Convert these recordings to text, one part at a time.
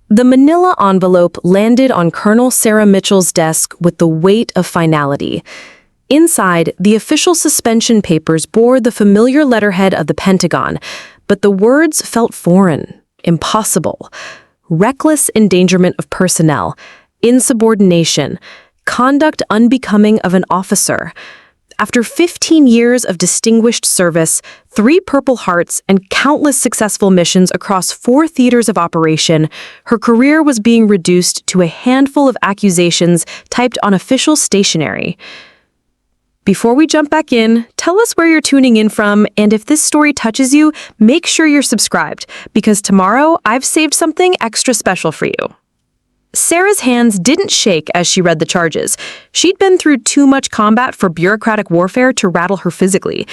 The manila envelope landed on Colonel Sarah Mitchell's desk with the weight of finality. Inside, the official suspension papers bore the familiar letterhead of the Pentagon, but the words felt foreign, impossible. Reckless endangerment of personnel, insubordination, conduct unbecoming of an officer. After 15 years of distinguished service, 3 Purple Hearts, and countless successful missions across 4 theaters of operation, her career was being reduced to a handful of accusations typed on official stationery. Before we jump back in, tell us where you're tuning in from, and if this story touches you, make sure you're subscribed, because tomorrow I've saved something extra special for you. Sarah's hands didn't shake as she read the charges. She'd been through too much combat for bureaucratic warfare to rattle her physically.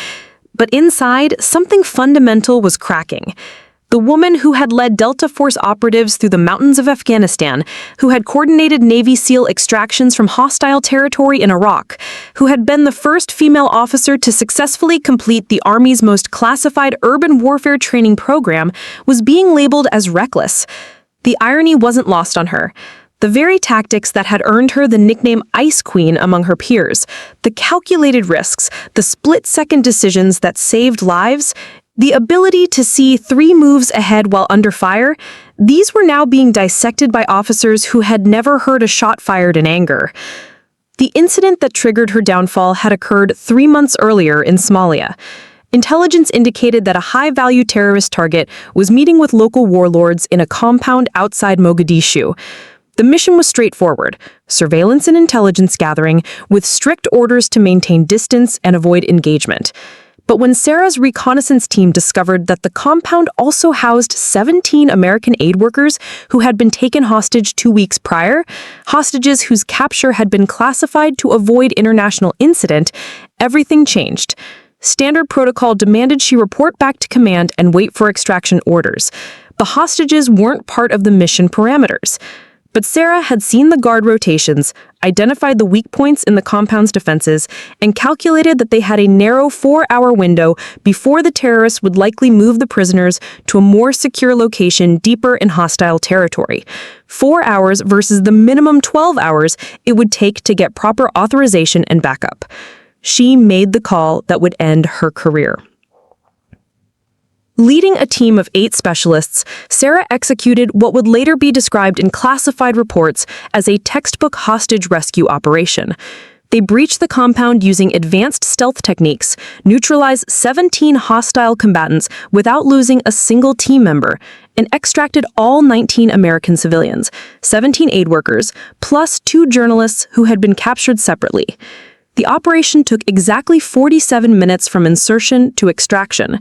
But inside, something fundamental was cracking. The woman who had led Delta Force operatives through the mountains of Afghanistan, who had coordinated Navy SEAL extractions from hostile territory in Iraq, who had been the first female officer to successfully complete the Army's most classified urban warfare training program, was being labeled as reckless. The irony wasn't lost on her. The very tactics that had earned her the nickname Ice Queen among her peers, the calculated risks, the split-second decisions that saved lives, the ability to see 3 moves ahead while under fire, these were now being dissected by officers who had never heard a shot fired in anger. The incident that triggered her downfall had occurred 3 months earlier in Somalia. Intelligence indicated that a high-value terrorist target was meeting with local warlords in a compound outside Mogadishu. The mission was straightforward: surveillance and intelligence gathering, with strict orders to maintain distance and avoid engagement. But when Sarah's reconnaissance team discovered that the compound also housed 17 American aid workers who had been taken hostage 2 weeks prior, hostages whose capture had been classified to avoid international incident, everything changed. Standard protocol demanded she report back to command and wait for extraction orders. The hostages weren't part of the mission parameters. But Sarah had seen the guard rotations, identified the weak points in the compound's defenses, and calculated that they had a narrow 4-hour window before the terrorists would likely move the prisoners to a more secure location deeper in hostile territory. 4 hours versus the minimum 12 hours it would take to get proper authorization and backup. She made the call that would end her career. Leading a team of 8 specialists, Sarah executed what would later be described in classified reports as a textbook hostage rescue operation. They breached the compound using advanced stealth techniques, neutralized 17 hostile combatants without losing a single team member, and extracted all 19 American civilians, 17 aid workers, plus 2 journalists who had been captured separately. The operation took exactly 47 minutes from insertion to extraction.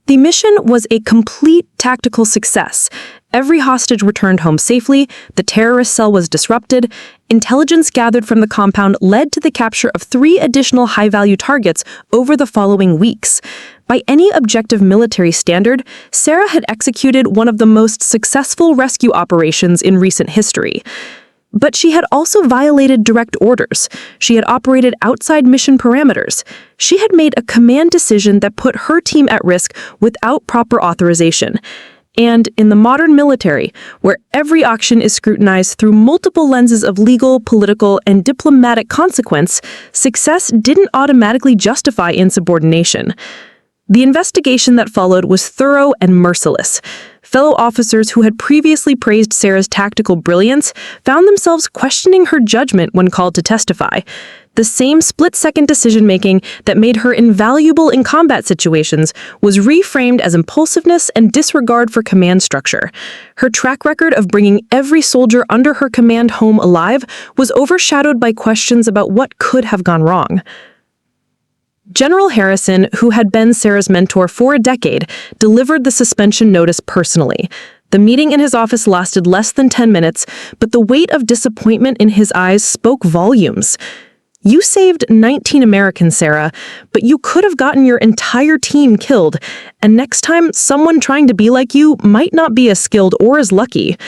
The mission was a complete tactical success. Every hostage returned home safely, the terrorist cell was disrupted, intelligence gathered from the compound led to the capture of 3 additional high-value targets over the following weeks. By any objective military standard, Sarah had executed one of the most successful rescue operations in recent history. But she had also violated direct orders. She had operated outside mission parameters. She had made a command decision that put her team at risk without proper authorization. And in the modern military, where every action is scrutinized through multiple lenses of legal, political, and diplomatic consequence, success didn't automatically justify insubordination. The investigation that followed was thorough and merciless. Fellow officers who had previously praised Sarah's tactical brilliance found themselves questioning her judgment when called to testify. The same split-second decision-making that made her invaluable in combat situations was reframed as impulsiveness and disregard for command structure. Her track record of bringing every soldier under her command home alive was overshadowed by questions about what could have gone wrong. General Harrison, who had been Sarah's mentor for a decade, delivered the suspension notice personally. The meeting in his office lasted less than 10 minutes, but the weight of disappointment in his eyes spoke volumes. You saved 19 Americans, Sarah, but you could have gotten your entire team killed, and next time, someone trying to be like you might not be as skilled or as lucky.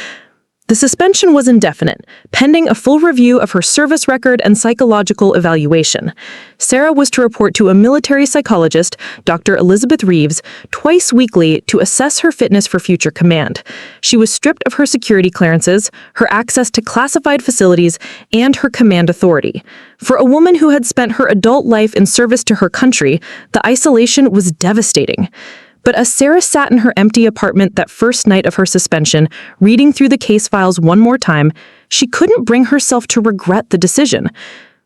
The suspension was indefinite, pending a full review of her service record and psychological evaluation. Sarah was to report to a military psychologist, Dr. Elizabeth Reeves, twice weekly to assess her fitness for future command. She was stripped of her security clearances, her access to classified facilities, and her command authority. For a woman who had spent her adult life in service to her country, the isolation was devastating. But as Sarah sat in her empty apartment that first night of her suspension, reading through the case files one more time, she couldn't bring herself to regret the decision.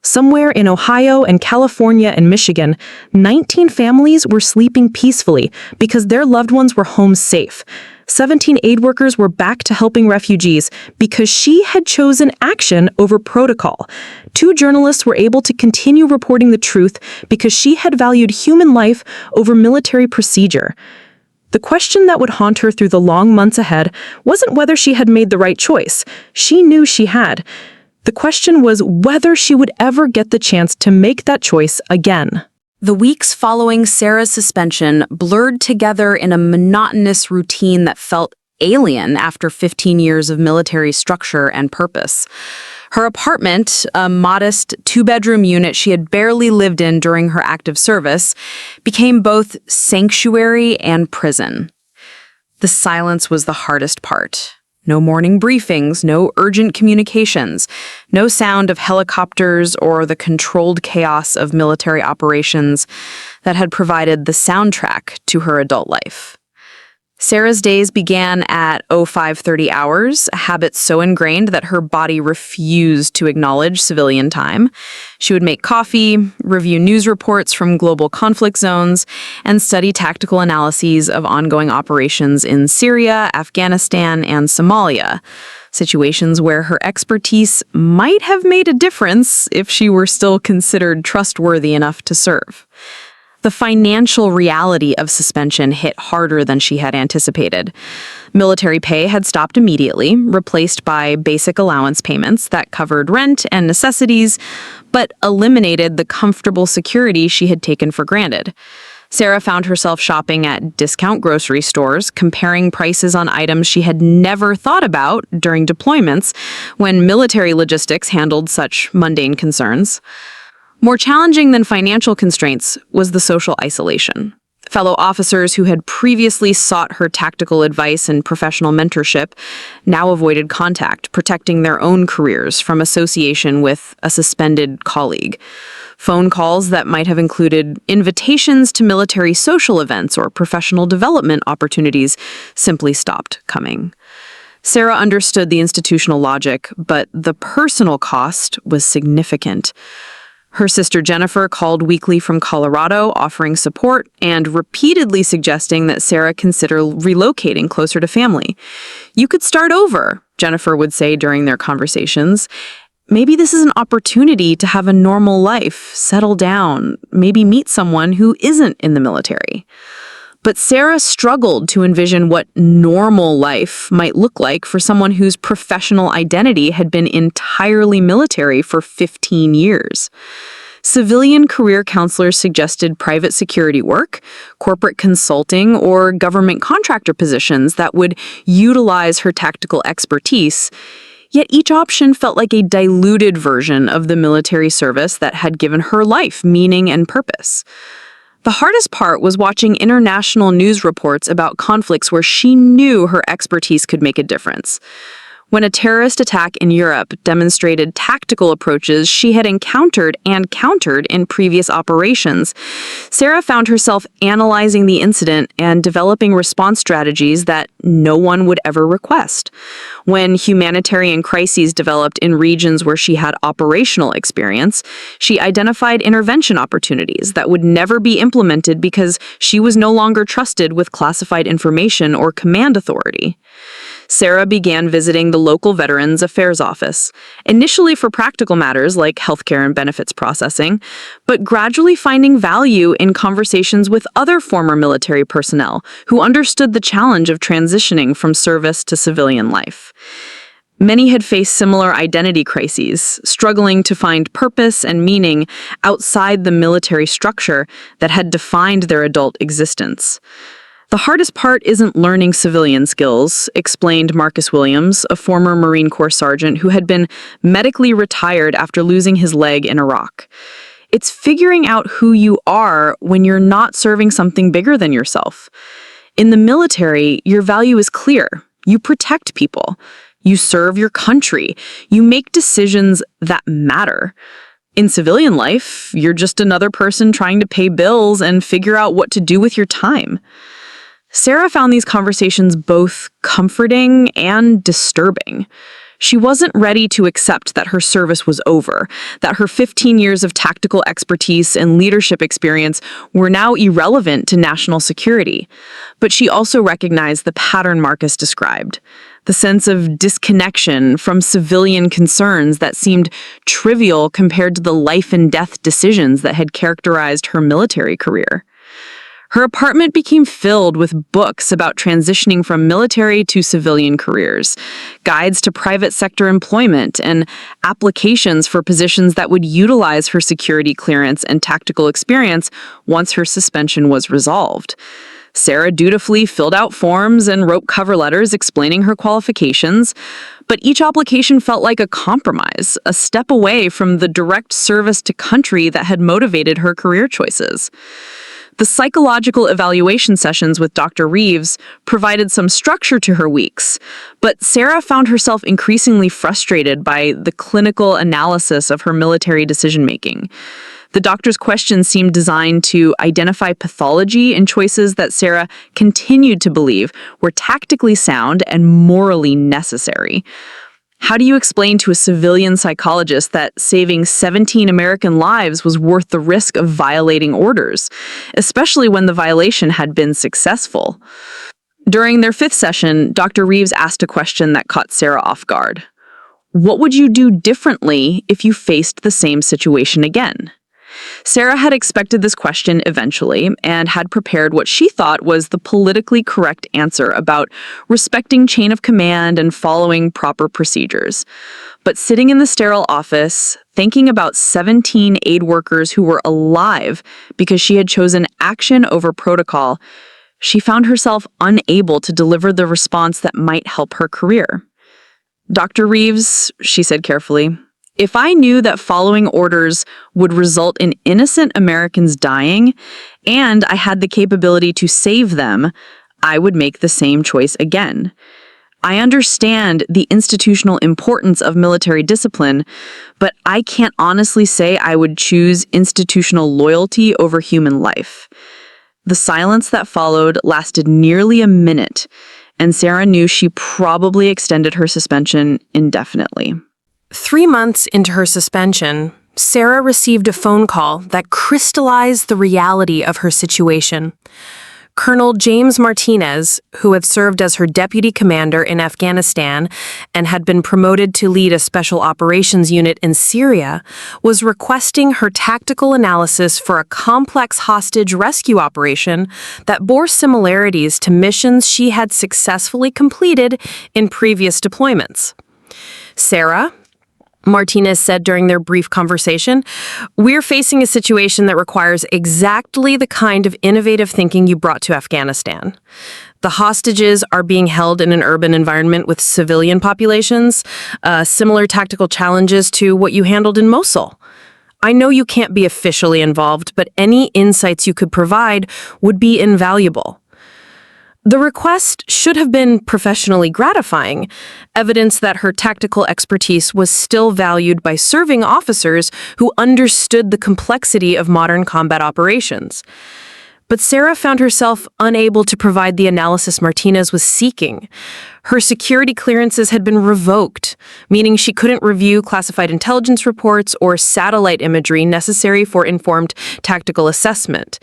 Somewhere in Ohio and California and Michigan, 19 families were sleeping peacefully because their loved ones were home safe. 17 aid workers were back to helping refugees because she had chosen action over protocol. 2 journalists were able to continue reporting the truth because she had valued human life over military procedure. The question that would haunt her through the long months ahead wasn't whether she had made the right choice. She knew she had. The question was whether she would ever get the chance to make that choice again. The weeks following Sarah's suspension blurred together in a monotonous routine that felt alien after 15 years of military structure and purpose. Her apartment, a modest 2-bedroom unit she had barely lived in during her active service, became both sanctuary and prison. The silence was the hardest part. No morning briefings, no urgent communications, no sound of helicopters or the controlled chaos of military operations that had provided the soundtrack to her adult life. Sarah's days began at 05:30 hours, a habit so ingrained that her body refused to acknowledge civilian time. She would make coffee, review news reports from global conflict zones, and study tactical analyses of ongoing operations in Syria, Afghanistan, and Somalia, situations where her expertise might have made a difference if she were still considered trustworthy enough to serve. The financial reality of suspension hit harder than she had anticipated. Military pay had stopped immediately, replaced by basic allowance payments that covered rent and necessities, but eliminated the comfortable security she had taken for granted. Sarah found herself shopping at discount grocery stores, comparing prices on items she had never thought about during deployments when military logistics handled such mundane concerns. More challenging than financial constraints was the social isolation. Fellow officers who had previously sought her tactical advice and professional mentorship now avoided contact, protecting their own careers from association with a suspended colleague. Phone calls that might have included invitations to military social events or professional development opportunities simply stopped coming. Sarah understood the institutional logic, but the personal cost was significant. Her sister Jennifer called weekly from Colorado, offering support and repeatedly suggesting that Sarah consider relocating closer to family. "You could start over," Jennifer would say during their conversations. "Maybe this is an opportunity to have a normal life, settle down, maybe meet someone who isn't in the military." But Sarah struggled to envision what normal life might look like for someone whose professional identity had been entirely military for 15 years. Civilian career counselors suggested private security work, corporate consulting, or government contractor positions that would utilize her tactical expertise. Yet each option felt like a diluted version of the military service that had given her life meaning and purpose. The hardest part was watching international news reports about conflicts where she knew her expertise could make a difference. When a terrorist attack in Europe demonstrated tactical approaches she had encountered and countered in previous operations, Sarah found herself analyzing the incident and developing response strategies that no one would ever request. When humanitarian crises developed in regions where she had operational experience, she identified intervention opportunities that would never be implemented because she was no longer trusted with classified information or command authority. Sarah began visiting the local Veterans Affairs Office, initially for practical matters like healthcare and benefits processing, but gradually finding value in conversations with other former military personnel who understood the challenge of transitioning from service to civilian life. Many had faced similar identity crises, struggling to find purpose and meaning outside the military structure that had defined their adult existence. The hardest part isn't learning civilian skills, explained Marcus Williams, a former Marine Corps sergeant who had been medically retired after losing his leg in Iraq. It's figuring out who you are when you're not serving something bigger than yourself. In the military, your value is clear. You protect people. You serve your country. You make decisions that matter. In civilian life, you're just another person trying to pay bills and figure out what to do with your time. Sarah found these conversations both comforting and disturbing. She wasn't ready to accept that her service was over, that her 15 years of tactical expertise and leadership experience were now irrelevant to national security. But she also recognized the pattern Marcus described, the sense of disconnection from civilian concerns that seemed trivial compared to the life and death decisions that had characterized her military career. Her apartment became filled with books about transitioning from military to civilian careers, guides to private sector employment, and applications for positions that would utilize her security clearance and tactical experience once her suspension was resolved. Sarah dutifully filled out forms and wrote cover letters explaining her qualifications, but each application felt like a compromise, a step away from the direct service to country that had motivated her career choices. The psychological evaluation sessions with Dr. Reeves provided some structure to her weeks, but Sarah found herself increasingly frustrated by the clinical analysis of her military decision-making. The doctor's questions seemed designed to identify pathology in choices that Sarah continued to believe were tactically sound and morally necessary. How do you explain to a civilian psychologist that saving 17 American lives was worth the risk of violating orders, especially when the violation had been successful? During their fifth session, Dr. Reeves asked a question that caught Sarah off guard. What would you do differently if you faced the same situation again? Sarah had expected this question eventually and had prepared what she thought was the politically correct answer about respecting chain of command and following proper procedures. But sitting in the sterile office, thinking about 17 aid workers who were alive because she had chosen action over protocol, she found herself unable to deliver the response that might help her career. Dr. Reeves, she said carefully, if I knew that following orders would result in innocent Americans dying, and I had the capability to save them, I would make the same choice again. I understand the institutional importance of military discipline, but I can't honestly say I would choose institutional loyalty over human life. The silence that followed lasted nearly a minute, and Sarah knew she probably extended her suspension indefinitely. 3 months into her suspension, Sarah received a phone call that crystallized the reality of her situation. Colonel James Martinez, who had served as her deputy commander in Afghanistan and had been promoted to lead a special operations unit in Syria, was requesting her tactical analysis for a complex hostage rescue operation that bore similarities to missions she had successfully completed in previous deployments. Sarah, Martinez said during their brief conversation, we're facing a situation that requires exactly the kind of innovative thinking you brought to Afghanistan. The hostages are being held in an urban environment with civilian populations, similar tactical challenges to what you handled in Mosul. I know you can't be officially involved, but any insights you could provide would be invaluable. The request should have been professionally gratifying, evidence that her tactical expertise was still valued by serving officers who understood the complexity of modern combat operations. But Sarah found herself unable to provide the analysis Martinez was seeking. Her security clearances had been revoked, meaning she couldn't review classified intelligence reports or satellite imagery necessary for informed tactical assessment.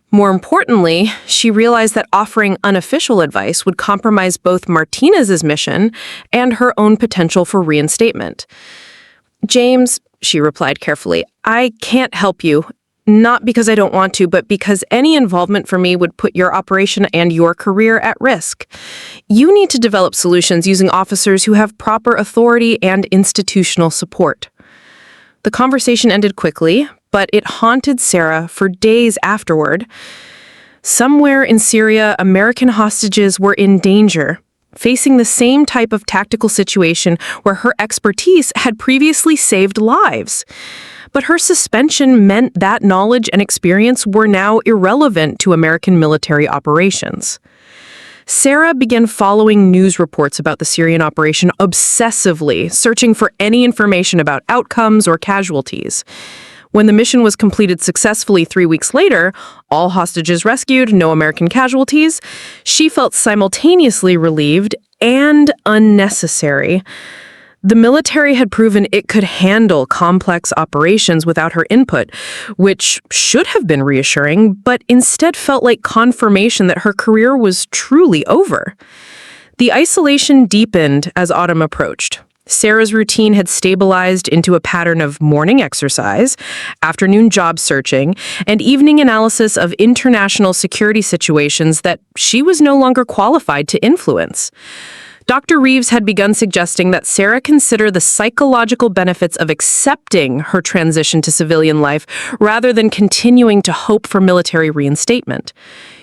More importantly, she realized that offering unofficial advice would compromise both Martinez's mission and her own potential for reinstatement. James, she replied carefully, I can't help you, not because I don't want to, but because any involvement for me would put your operation and your career at risk. You need to develop solutions using officers who have proper authority and institutional support. The conversation ended quickly, but it haunted Sarah for days afterward. Somewhere in Syria, American hostages were in danger, facing the same type of tactical situation where her expertise had previously saved lives. But her suspension meant that knowledge and experience were now irrelevant to American military operations. Sarah began following news reports about the Syrian operation obsessively, searching for any information about outcomes or casualties. When the mission was completed successfully 3 weeks later, all hostages rescued, no American casualties, she felt simultaneously relieved and unnecessary. The military had proven it could handle complex operations without her input, which should have been reassuring, but instead felt like confirmation that her career was truly over. The isolation deepened as autumn approached. Sarah's routine had stabilized into a pattern of morning exercise, afternoon job searching, and evening analysis of international security situations that she was no longer qualified to influence. Dr. Reeves had begun suggesting that Sarah consider the psychological benefits of accepting her transition to civilian life rather than continuing to hope for military reinstatement.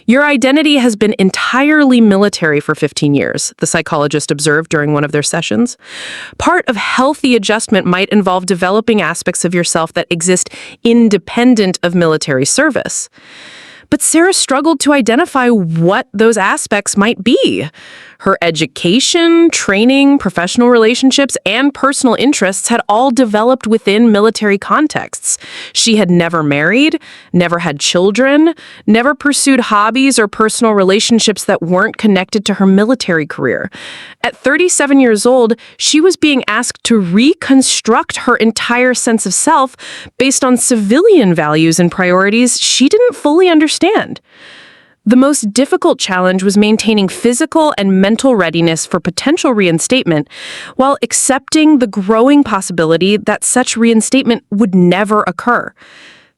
Your identity has been entirely military for 15 years, the psychologist observed during one of their sessions. Part of healthy adjustment might involve developing aspects of yourself that exist independent of military service. But Sarah struggled to identify what those aspects might be. Her education, training, professional relationships, and personal interests had all developed within military contexts. She had never married, never had children, never pursued hobbies or personal relationships that weren't connected to her military career. At 37 years old, she was being asked to reconstruct her entire sense of self based on civilian values and priorities she didn't fully understand. The most difficult challenge was maintaining physical and mental readiness for potential reinstatement while accepting the growing possibility that such reinstatement would never occur.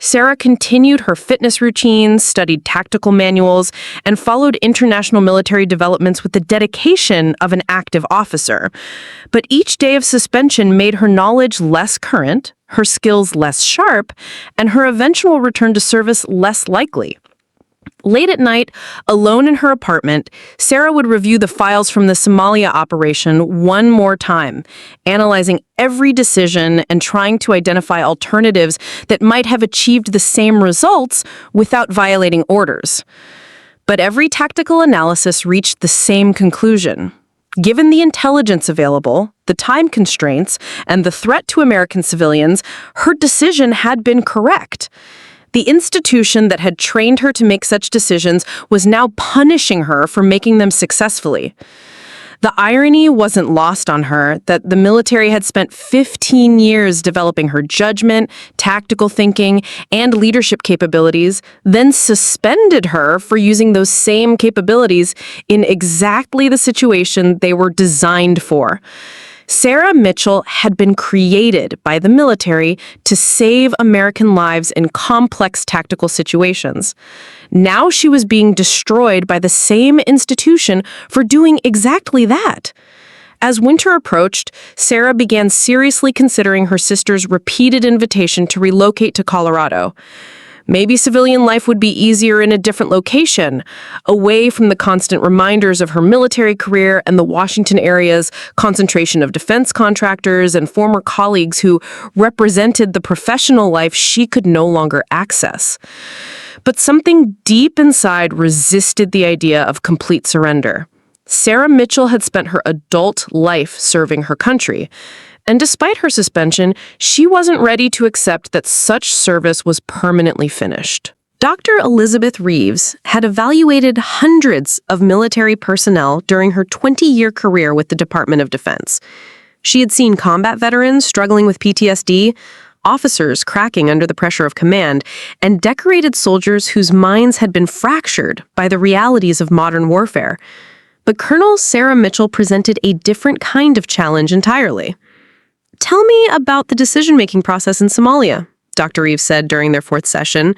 Sarah continued her fitness routines, studied tactical manuals, and followed international military developments with the dedication of an active officer. But each day of suspension made her knowledge less current, her skills less sharp, and her eventual return to service less likely. Late at night, alone in her apartment, Sarah would review the files from the Somalia operation one more time, analyzing every decision and trying to identify alternatives that might have achieved the same results without violating orders. But every tactical analysis reached the same conclusion. Given the intelligence available, the time constraints, and the threat to American civilians, her decision had been correct. The institution that had trained her to make such decisions was now punishing her for making them successfully. The irony wasn't lost on her that the military had spent 15 years developing her judgment, tactical thinking, and leadership capabilities, then suspended her for using those same capabilities in exactly the situation they were designed for. Sarah Mitchell had been created by the military to save American lives in complex tactical situations. Now she was being destroyed by the same institution for doing exactly that. As winter approached, Sarah began seriously considering her sister's repeated invitation to relocate to Colorado. Maybe civilian life would be easier in a different location, away from the constant reminders of her military career and the Washington area's concentration of defense contractors and former colleagues who represented the professional life she could no longer access. But something deep inside resisted the idea of complete surrender. Sarah Mitchell had spent her adult life serving her country. And despite her suspension, she wasn't ready to accept that such service was permanently finished. Dr. Elizabeth Reeves had evaluated hundreds of military personnel during her 20-year career with the Department of Defense. She had seen combat veterans struggling with PTSD, officers cracking under the pressure of command, and decorated soldiers whose minds had been fractured by the realities of modern warfare. But Colonel Sarah Mitchell presented a different kind of challenge entirely. "Tell me about the decision-making process in Somalia," Dr. Reeves said during their fourth session,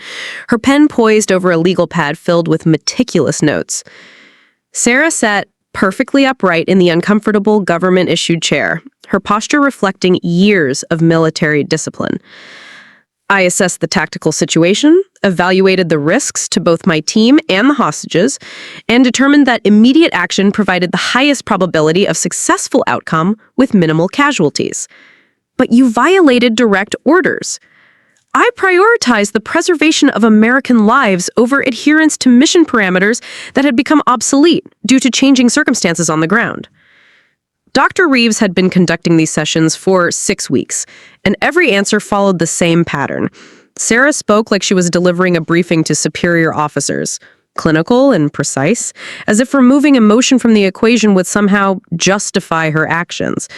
her pen poised over a legal pad filled with meticulous notes. Sarah sat perfectly upright in the uncomfortable government-issued chair, her posture reflecting years of military discipline. I assessed the tactical situation, evaluated the risks to both my team and the hostages, and determined that immediate action provided the highest probability of successful outcome with minimal casualties. But you violated direct orders. I prioritized the preservation of American lives over adherence to mission parameters that had become obsolete due to changing circumstances on the ground. Dr. Reeves had been conducting these sessions for 6 weeks, and every answer followed the same pattern. Sarah spoke like she was delivering a briefing to superior officers, clinical and precise, as if removing emotion from the equation would somehow justify her actions.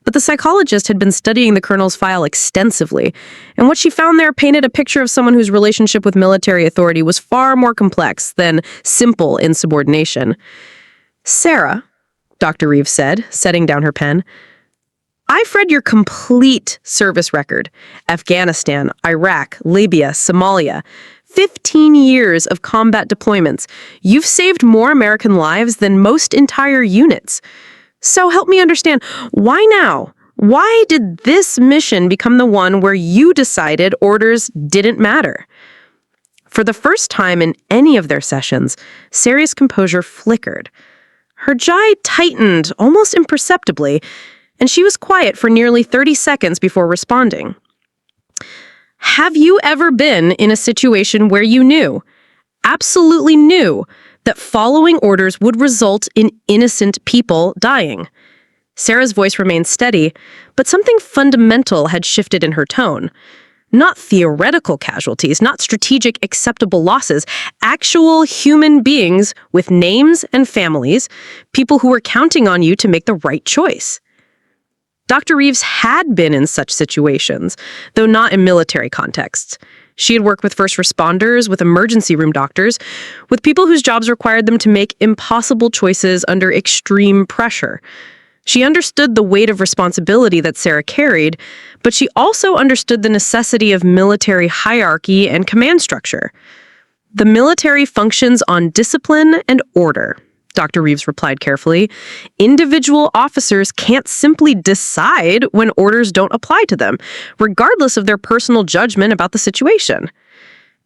But the psychologist had been studying the colonel's file extensively, and what she found there painted a picture of someone whose relationship with military authority was far more complex than simple insubordination. "Sarah," Dr. Reeves said, setting down her pen, "I've read your complete service record. Afghanistan, Iraq, Libya, Somalia. 15 years of combat deployments. You've saved more American lives than most entire units. So help me understand, why now? Why did this mission become the one where you decided orders didn't matter?" For the first time in any of their sessions, Sarah's composure flickered. Her jaw tightened almost imperceptibly, and she was quiet for nearly 30 seconds before responding. "Have you ever been in a situation where you knew, absolutely knew, that following orders would result in innocent people dying?" Sarah's voice remained steady, but something fundamental had shifted in her tone. Not theoretical casualties, not strategic acceptable losses, actual human beings with names and families, people who were counting on you to make the right choice. Dr. Reeves had been in such situations, though not in military contexts. She had worked with first responders, with emergency room doctors, with people whose jobs required them to make impossible choices under extreme pressure. She understood the weight of responsibility that Sarah carried, but she also understood the necessity of military hierarchy and command structure. "The military functions on discipline and order," Dr. Reeves replied carefully. "Individual officers can't simply decide when orders don't apply to them, regardless of their personal judgment about the situation."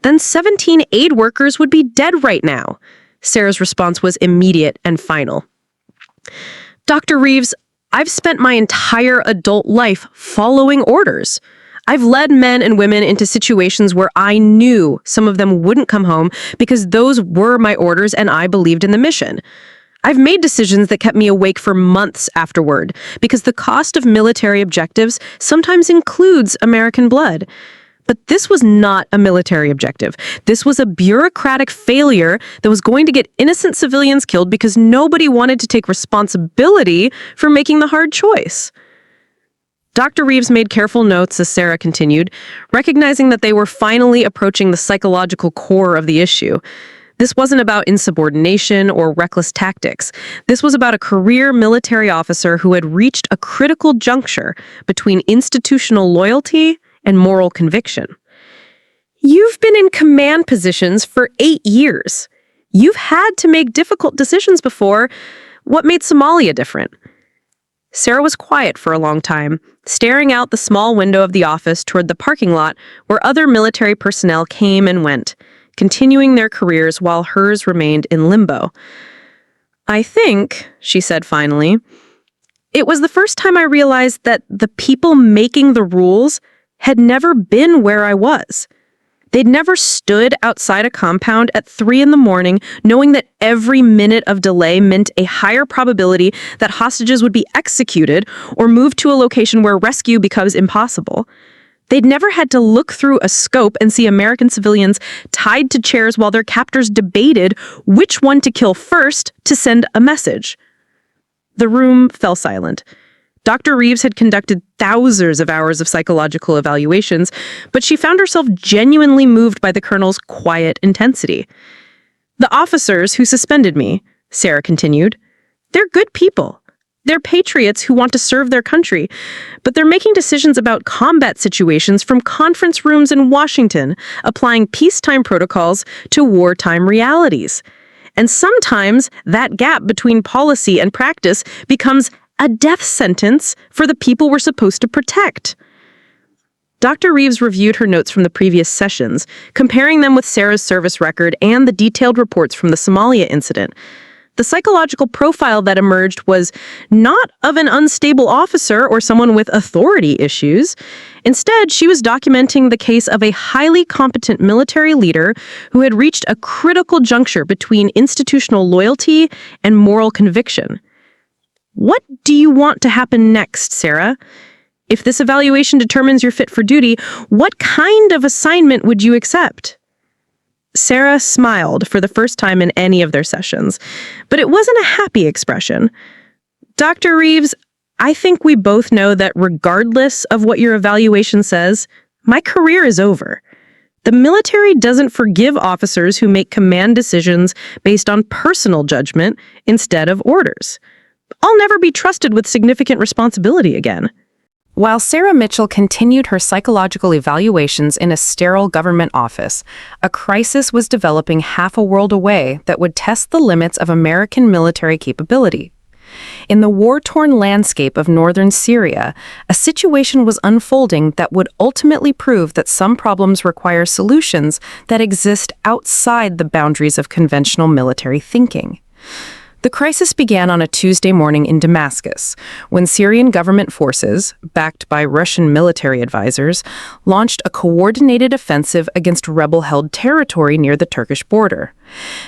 "Then 17 aid workers would be dead right now." Sarah's response was immediate and final. "Dr. Reeves, I've spent my entire adult life following orders. I've led men and women into situations where I knew some of them wouldn't come home because those were my orders and I believed in the mission. I've made decisions that kept me awake for months afterward because the cost of military objectives sometimes includes American blood. But this was not a military objective. This was a bureaucratic failure that was going to get innocent civilians killed because nobody wanted to take responsibility for making the hard choice." Dr. Reeves made careful notes as Sarah continued, recognizing that they were finally approaching the psychological core of the issue. This wasn't about insubordination or reckless tactics. This was about a career military officer who had reached a critical juncture between institutional loyalty and moral conviction. "You've been in command positions for 8 years. You've had to make difficult decisions before. What made Somalia different?" Sarah was quiet for a long time, staring out the small window of the office toward the parking lot where other military personnel came and went, continuing their careers while hers remained in limbo. "I think," she said finally, "it was the first time I realized that the people making the rules had never been where I was. They'd never stood outside a compound at 3 a.m, knowing that every minute of delay meant a higher probability that hostages would be executed or moved to a location where rescue becomes impossible. They'd never had to look through a scope and see American civilians tied to chairs while their captors debated which one to kill first to send a message." The room fell silent. Dr. Reeves had conducted thousands of hours of psychological evaluations, but she found herself genuinely moved by the colonel's quiet intensity. "The officers who suspended me," Sarah continued, "they're good people. They're patriots who want to serve their country, but they're making decisions about combat situations from conference rooms in Washington, applying peacetime protocols to wartime realities. And sometimes that gap between policy and practice becomes a death sentence for the people we're supposed to protect." Dr. Reeves reviewed her notes from the previous sessions, comparing them with Sarah's service record and the detailed reports from the Somalia incident. The psychological profile that emerged was not of an unstable officer or someone with authority issues. Instead, she was documenting the case of a highly competent military leader who had reached a critical juncture between institutional loyalty and moral conviction. What do you want to happen next, Sarah? If this evaluation determines you're fit for duty, what kind of assignment would you accept? Sarah smiled for the first time in any of their sessions, but it wasn't a happy expression. Dr. Reeves, I think we both know that regardless of what your evaluation says, my career is over. The military doesn't forgive officers who make command decisions based on personal judgment instead of orders. I'll never be trusted with significant responsibility again. While Sarah Mitchell continued her psychological evaluations in a sterile government office, a crisis was developing half a world away that would test the limits of American military capability. In the war-torn landscape of northern Syria, a situation was unfolding that would ultimately prove that some problems require solutions that exist outside the boundaries of conventional military thinking. The crisis began on a Tuesday morning in Damascus, when Syrian government forces, backed by Russian military advisors, launched a coordinated offensive against rebel-held territory near the Turkish border.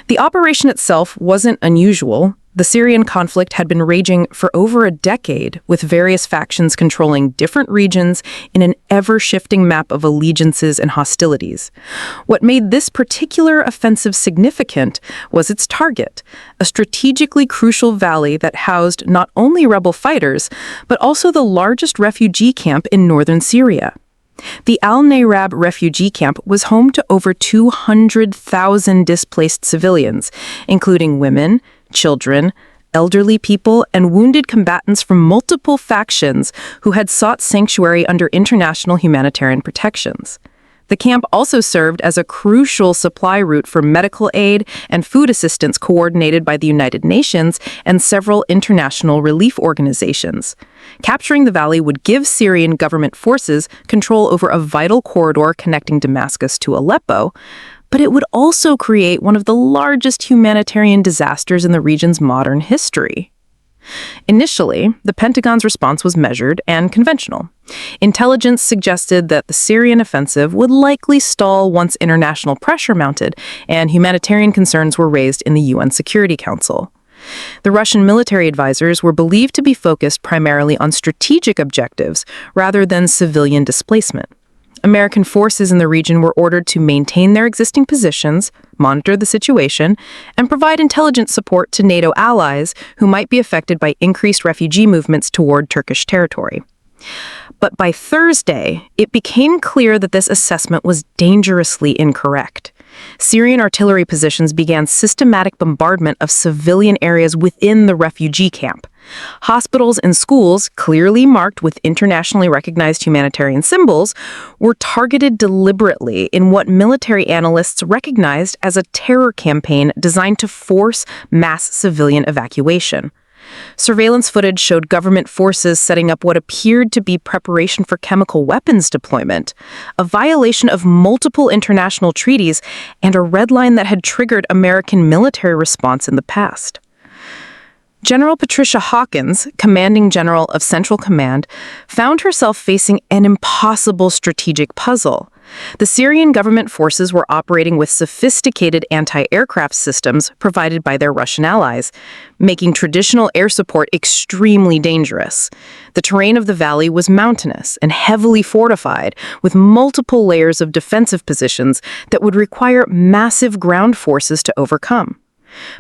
The operation itself wasn't unusual. The Syrian conflict had been raging for over a decade, with various factions controlling different regions in an ever-shifting map of allegiances and hostilities. What made this particular offensive significant was its target, a strategically crucial valley that housed not only rebel fighters, but also the largest refugee camp in northern Syria. The Al-Nayrab refugee camp was home to over 200,000 displaced civilians, including women, children, elderly people, and wounded combatants from multiple factions who had sought sanctuary under international humanitarian protections. The camp also served as a crucial supply route for medical aid and food assistance coordinated by the United Nations and several international relief organizations. Capturing the valley would give Syrian government forces control over a vital corridor connecting Damascus to Aleppo, but it would also create one of the largest humanitarian disasters in the region's modern history. Initially, the Pentagon's response was measured and conventional. Intelligence suggested that the Syrian offensive would likely stall once international pressure mounted and humanitarian concerns were raised in the UN Security Council. The Russian military advisors were believed to be focused primarily on strategic objectives rather than civilian displacement. American forces in the region were ordered to maintain their existing positions, monitor the situation, and provide intelligence support to NATO allies who might be affected by increased refugee movements toward Turkish territory. But by Thursday, it became clear that this assessment was dangerously incorrect. Syrian artillery positions began systematic bombardment of civilian areas within the refugee camp. Hospitals and schools, clearly marked with internationally recognized humanitarian symbols, were targeted deliberately in what military analysts recognized as a terror campaign designed to force mass civilian evacuation. Surveillance footage showed government forces setting up what appeared to be preparation for chemical weapons deployment, a violation of multiple international treaties, and a red line that had triggered American military response in the past. General Patricia Hawkins, commanding general of Central Command, found herself facing an impossible strategic puzzle. The Syrian government forces were operating with sophisticated anti-aircraft systems provided by their Russian allies, making traditional air support extremely dangerous. The terrain of the valley was mountainous and heavily fortified, with multiple layers of defensive positions that would require massive ground forces to overcome.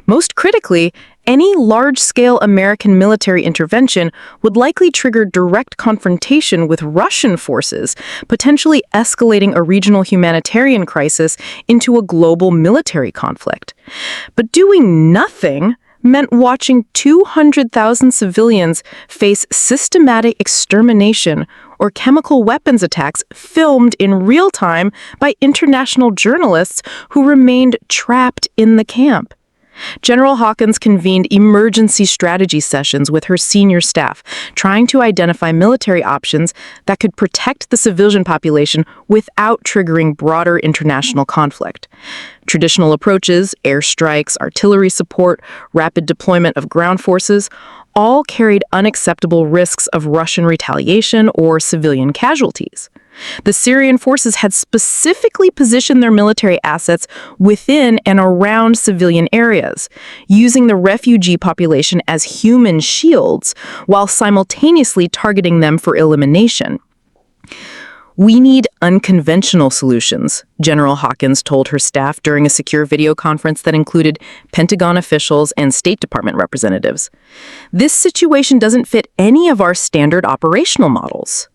Most critically, any large-scale American military intervention would likely trigger direct confrontation with Russian forces, potentially escalating a regional humanitarian crisis into a global military conflict. But doing nothing meant watching 200,000 civilians face systematic extermination or chemical weapons attacks filmed in real time by international journalists who remained trapped in the camp. General Hawkins convened emergency strategy sessions with her senior staff, trying to identify military options that could protect the civilian population without triggering broader international conflict. Traditional approaches, airstrikes, artillery support, rapid deployment of ground forces, all carried unacceptable risks of Russian retaliation or civilian casualties. The Syrian forces had specifically positioned their military assets within and around civilian areas, using the refugee population as human shields while simultaneously targeting them for elimination. "We need unconventional solutions," General Hawkins told her staff during a secure video conference that included Pentagon officials and State Department representatives. "This situation doesn't fit any of our standard operational models."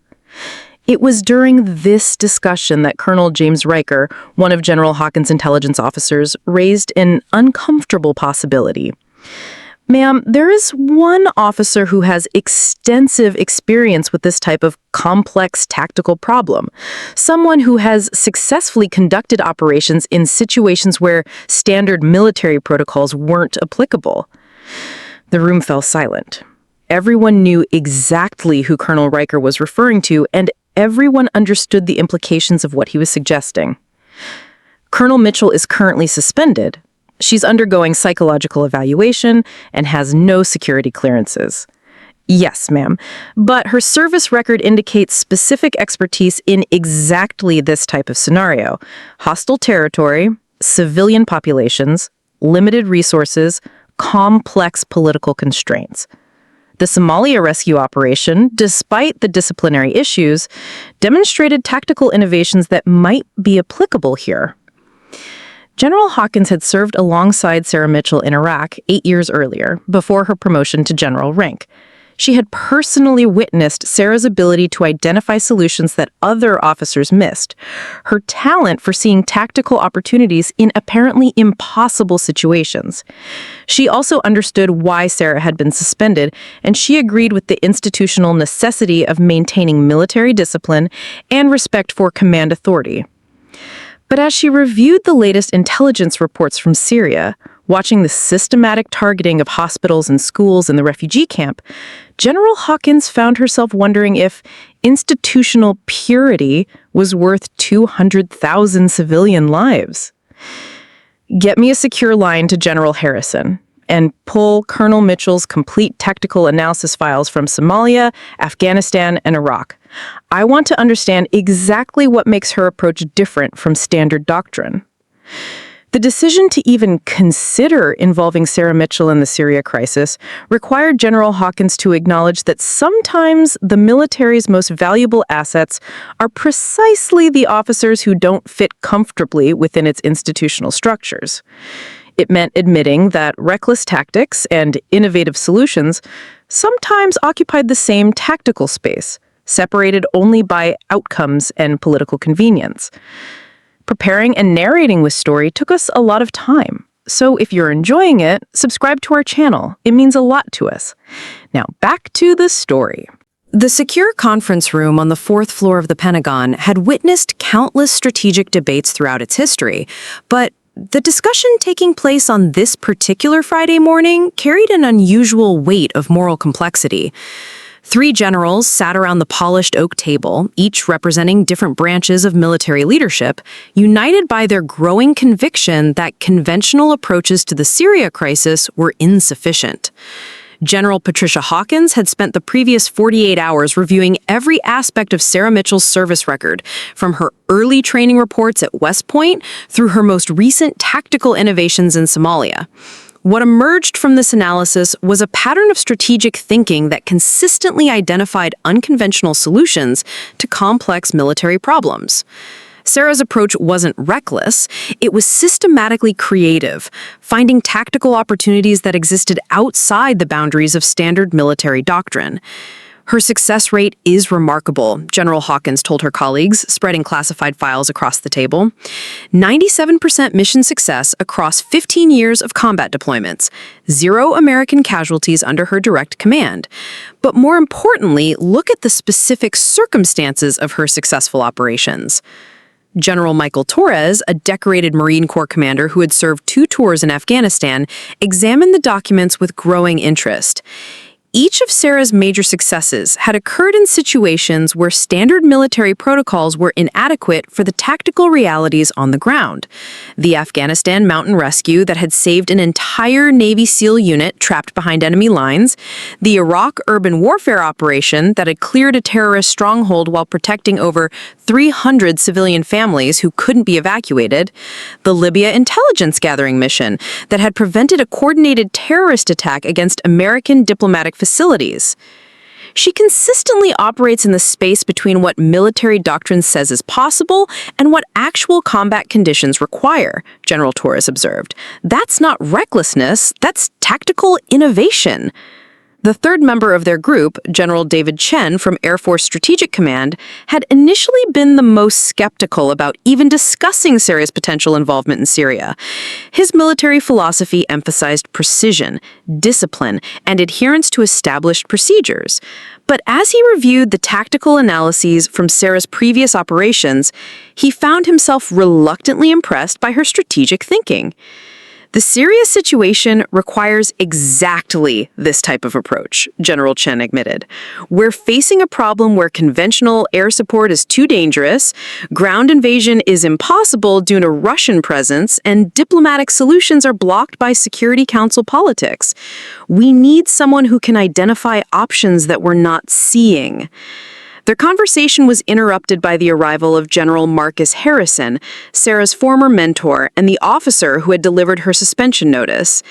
It was during this discussion that Colonel James Riker, one of General Hawkins' intelligence officers, raised an uncomfortable possibility. "Ma'am, there is one officer who has extensive experience with this type of complex tactical problem. Someone who has successfully conducted operations in situations where standard military protocols weren't applicable." The room fell silent. Everyone knew exactly who Colonel Riker was referring to, and everyone understood the implications of what he was suggesting. Colonel Mitchell is currently suspended. She's undergoing psychological evaluation and has no security clearances. Yes, ma'am, but her service record indicates specific expertise in exactly this type of scenario: hostile territory, civilian populations, limited resources, complex political constraints. The Somalia rescue operation, despite the disciplinary issues, demonstrated tactical innovations that might be applicable here. General Hawkins had served alongside Sarah Mitchell in Iraq 8 years earlier, before her promotion to general rank. She had personally witnessed Sarah's ability to identify solutions that other officers missed, her talent for seeing tactical opportunities in apparently impossible situations. She also understood why Sarah had been suspended, and she agreed with the institutional necessity of maintaining military discipline and respect for command authority. But as she reviewed the latest intelligence reports from Syria, watching the systematic targeting of hospitals and schools in the refugee camp, General Hawkins found herself wondering if institutional purity was worth 200,000 civilian lives. "Get me a secure line to General Harrison and pull Colonel Mitchell's complete tactical analysis files from Somalia, Afghanistan, and Iraq. I want to understand exactly what makes her approach different from standard doctrine." The decision to even consider involving Sarah Mitchell in the Syria crisis required General Hawkins to acknowledge that sometimes the military's most valuable assets are precisely the officers who don't fit comfortably within its institutional structures. It meant admitting that reckless tactics and innovative solutions sometimes occupied the same tactical space, separated only by outcomes and political convenience. Preparing and narrating this story took us a lot of time. So if you're enjoying it, subscribe to our channel. It means a lot to us. Now back to the story. The secure conference room on the 4th floor of the Pentagon had witnessed countless strategic debates throughout its history, but the discussion taking place on this particular Friday morning carried an unusual weight of moral complexity. 3 generals sat around the polished oak table, each representing different branches of military leadership, united by their growing conviction that conventional approaches to the Syria crisis were insufficient. General Patricia Hawkins had spent the previous 48 hours reviewing every aspect of Sarah Mitchell's service record, from her early training reports at West Point through her most recent tactical innovations in Somalia. What emerged from this analysis was a pattern of strategic thinking that consistently identified unconventional solutions to complex military problems. Sarah's approach wasn't reckless, it was systematically creative, finding tactical opportunities that existed outside the boundaries of standard military doctrine. Her success rate is remarkable, General Hawkins told her colleagues, spreading classified files across the table. 97% mission success across 15 years of combat deployments, 0 American casualties under her direct command. But more importantly, look at the specific circumstances of her successful operations. General Michael Torres, a decorated Marine Corps commander who had served 2 tours in Afghanistan, examined the documents with growing interest. Each of Sarah's major successes had occurred in situations where standard military protocols were inadequate for the tactical realities on the ground. The Afghanistan mountain rescue that had saved an entire Navy SEAL unit trapped behind enemy lines, the Iraq urban warfare operation that had cleared a terrorist stronghold while protecting over 300 civilian families who couldn't be evacuated, the Libya intelligence gathering mission that had prevented a coordinated terrorist attack against American diplomatic facilities. She consistently operates in the space between what military doctrine says is possible and what actual combat conditions require, General Torres observed. That's not recklessness, that's tactical innovation. The third member of their group, General David Chen from Air Force Strategic Command, had initially been the most skeptical about even discussing Syria's potential involvement in Syria. His military philosophy emphasized precision, discipline, and adherence to established procedures. But as he reviewed the tactical analyses from Sarah's previous operations, he found himself reluctantly impressed by her strategic thinking. The Syria situation requires exactly this type of approach, General Chen admitted. We're facing a problem where conventional air support is too dangerous, ground invasion is impossible due to Russian presence, and diplomatic solutions are blocked by Security Council politics. We need someone who can identify options that we're not seeing. Their conversation was interrupted by the arrival of General Marcus Harrison, Sarah's former mentor and the officer who had delivered her suspension notice.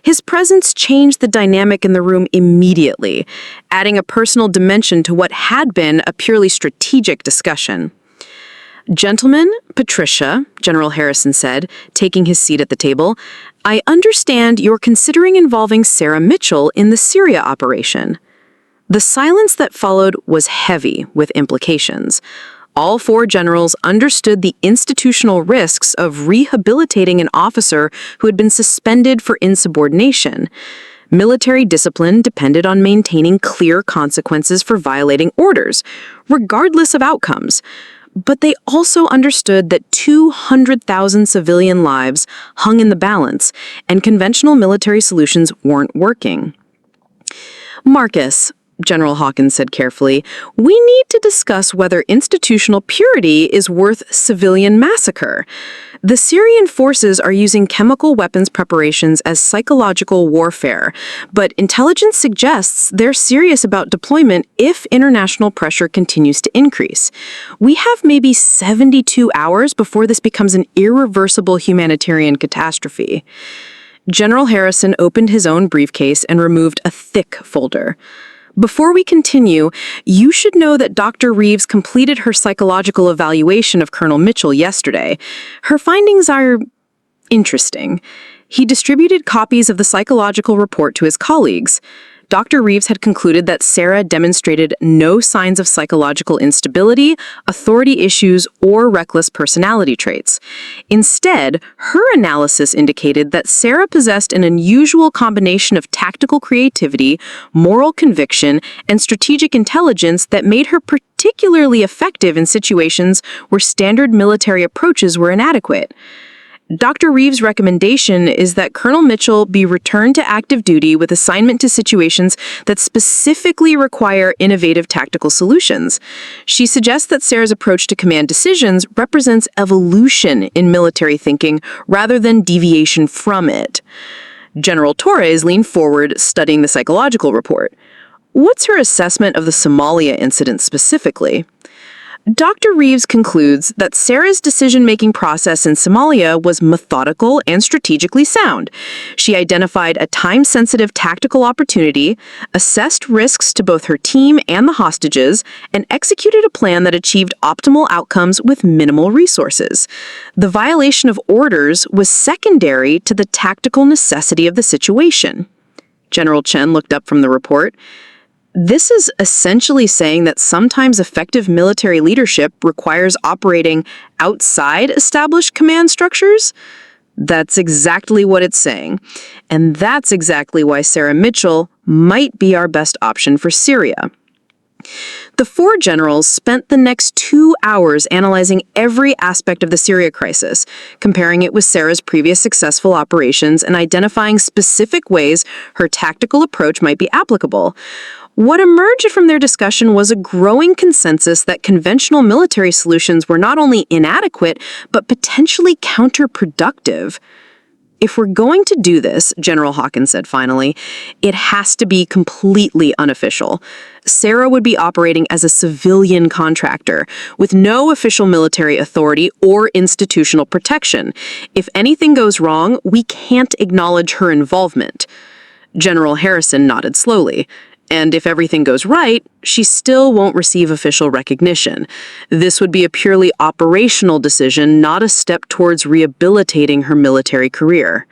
His presence changed the dynamic in the room immediately, adding a personal dimension to what had been a purely strategic discussion. "Gentlemen, Patricia," General Harrison said, taking his seat at the table, "I understand you're considering involving Sarah Mitchell in the Syria operation." The silence that followed was heavy with implications. All 4 generals understood the institutional risks of rehabilitating an officer who had been suspended for insubordination. Military discipline depended on maintaining clear consequences for violating orders, regardless of outcomes. But they also understood that 200,000 civilian lives hung in the balance, and conventional military solutions weren't working. "Marcus," General Hawkins said carefully, "we need to discuss whether institutional purity is worth civilian massacre. The Syrian forces are using chemical weapons preparations as psychological warfare, but intelligence suggests they're serious about deployment if international pressure continues to increase. We have maybe 72 hours before this becomes an irreversible humanitarian catastrophe." General Harrison opened his own briefcase and removed a thick folder. "Before we continue, you should know that Dr. Reeves completed her psychological evaluation of Colonel Mitchell yesterday. Her findings are interesting." He distributed copies of the psychological report to his colleagues. Dr. Reeves had concluded that Sarah demonstrated no signs of psychological instability, authority issues, or reckless personality traits. Instead, her analysis indicated that Sarah possessed an unusual combination of tactical creativity, moral conviction, and strategic intelligence that made her particularly effective in situations where standard military approaches were inadequate. Dr. Reeves' recommendation is that Colonel Mitchell be returned to active duty with assignment to situations that specifically require innovative tactical solutions. She suggests that Sarah's approach to command decisions represents evolution in military thinking rather than deviation from it. General Torres leaned forward, studying the psychological report. "What's her assessment of the Somalia incident specifically?" Dr. Reeves concludes that Sarah's decision-making process in Somalia was methodical and strategically sound. She identified a time-sensitive tactical opportunity, assessed risks to both her team and the hostages, and executed a plan that achieved optimal outcomes with minimal resources. The violation of orders was secondary to the tactical necessity of the situation. General Chen looked up from the report. "This is essentially saying that sometimes effective military leadership requires operating outside established command structures?" That's exactly what it's saying. And that's exactly why Sarah Mitchell might be our best option for Syria. The four generals spent the next 2 hours analyzing every aspect of the Syria crisis, comparing it with Sarah's previous successful operations and identifying specific ways her tactical approach might be applicable. What emerged from their discussion was a growing consensus that conventional military solutions were not only inadequate, but potentially counterproductive. If we're going to do this, General Hawkins said finally, it has to be completely unofficial. Sarah would be operating as a civilian contractor, with no official military authority or institutional protection. If anything goes wrong, we can't acknowledge her involvement. General Harrison nodded slowly. And if everything goes right, she still won't receive official recognition. This would be a purely operational decision, not a step towards rehabilitating her military career.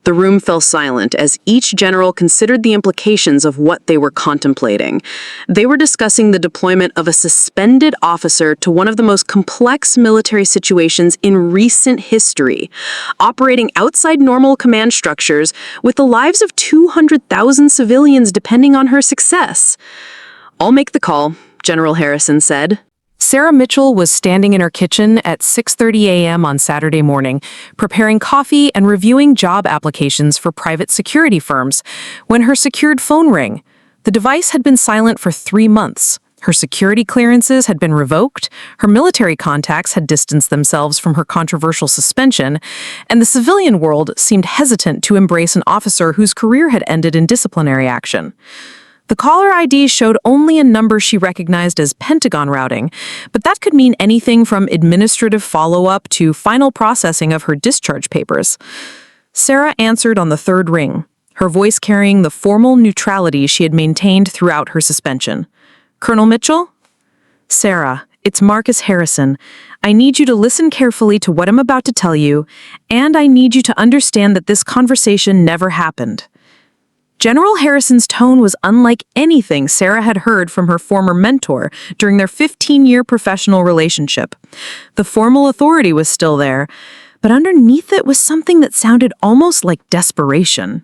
The room fell silent as each general considered the implications of what they were contemplating. They were discussing the deployment of a suspended officer to one of the most complex military situations in recent history, operating outside normal command structures with the lives of 200,000 civilians depending on her success. "I'll make the call," General Harrison said. Sarah Mitchell was standing in her kitchen at 6:30 a.m. on Saturday morning, preparing coffee and reviewing job applications for private security firms, when her secured phone rang. The device had been silent for 3 months. Her security clearances had been revoked, her military contacts had distanced themselves from her controversial suspension, and the civilian world seemed hesitant to embrace an officer whose career had ended in disciplinary action. The caller ID showed only a number she recognized as Pentagon routing, but that could mean anything from administrative follow-up to final processing of her discharge papers. Sarah answered on the third ring, her voice carrying the formal neutrality she had maintained throughout her suspension. "Colonel Mitchell?" "Sarah, it's Marcus Harrison. I need you to listen carefully to what I'm about to tell you, and I need you to understand that this conversation never happened." General Harrison's tone was unlike anything Sarah had heard from her former mentor during their 15-year professional relationship. The formal authority was still there, but underneath it was something that sounded almost like desperation.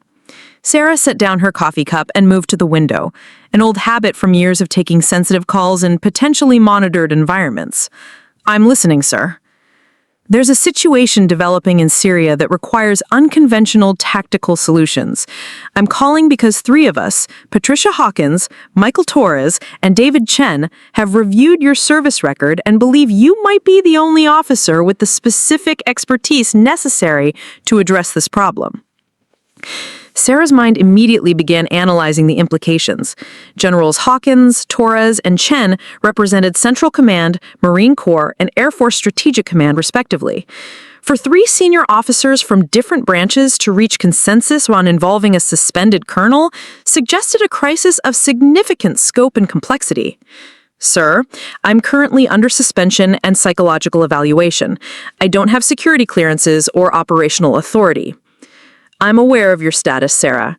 Sarah set down her coffee cup and moved to the window, an old habit from years of taking sensitive calls in potentially monitored environments. "I'm listening, sir." "There's a situation developing in Syria that requires unconventional tactical solutions. I'm calling because 3 of us, Patricia Hawkins, Michael Torres, and David Chen, have reviewed your service record and believe you might be the only officer with the specific expertise necessary to address this problem." Sarah's mind immediately began analyzing the implications. Generals Hawkins, Torres, and Chen represented Central Command, Marine Corps, and Air Force Strategic Command, respectively. For 3 senior officers from different branches to reach consensus on involving a suspended colonel suggested a crisis of significant scope and complexity. "Sir, I'm currently under suspension and psychological evaluation. I don't have security clearances or operational authority." "I'm aware of your status, Sarah.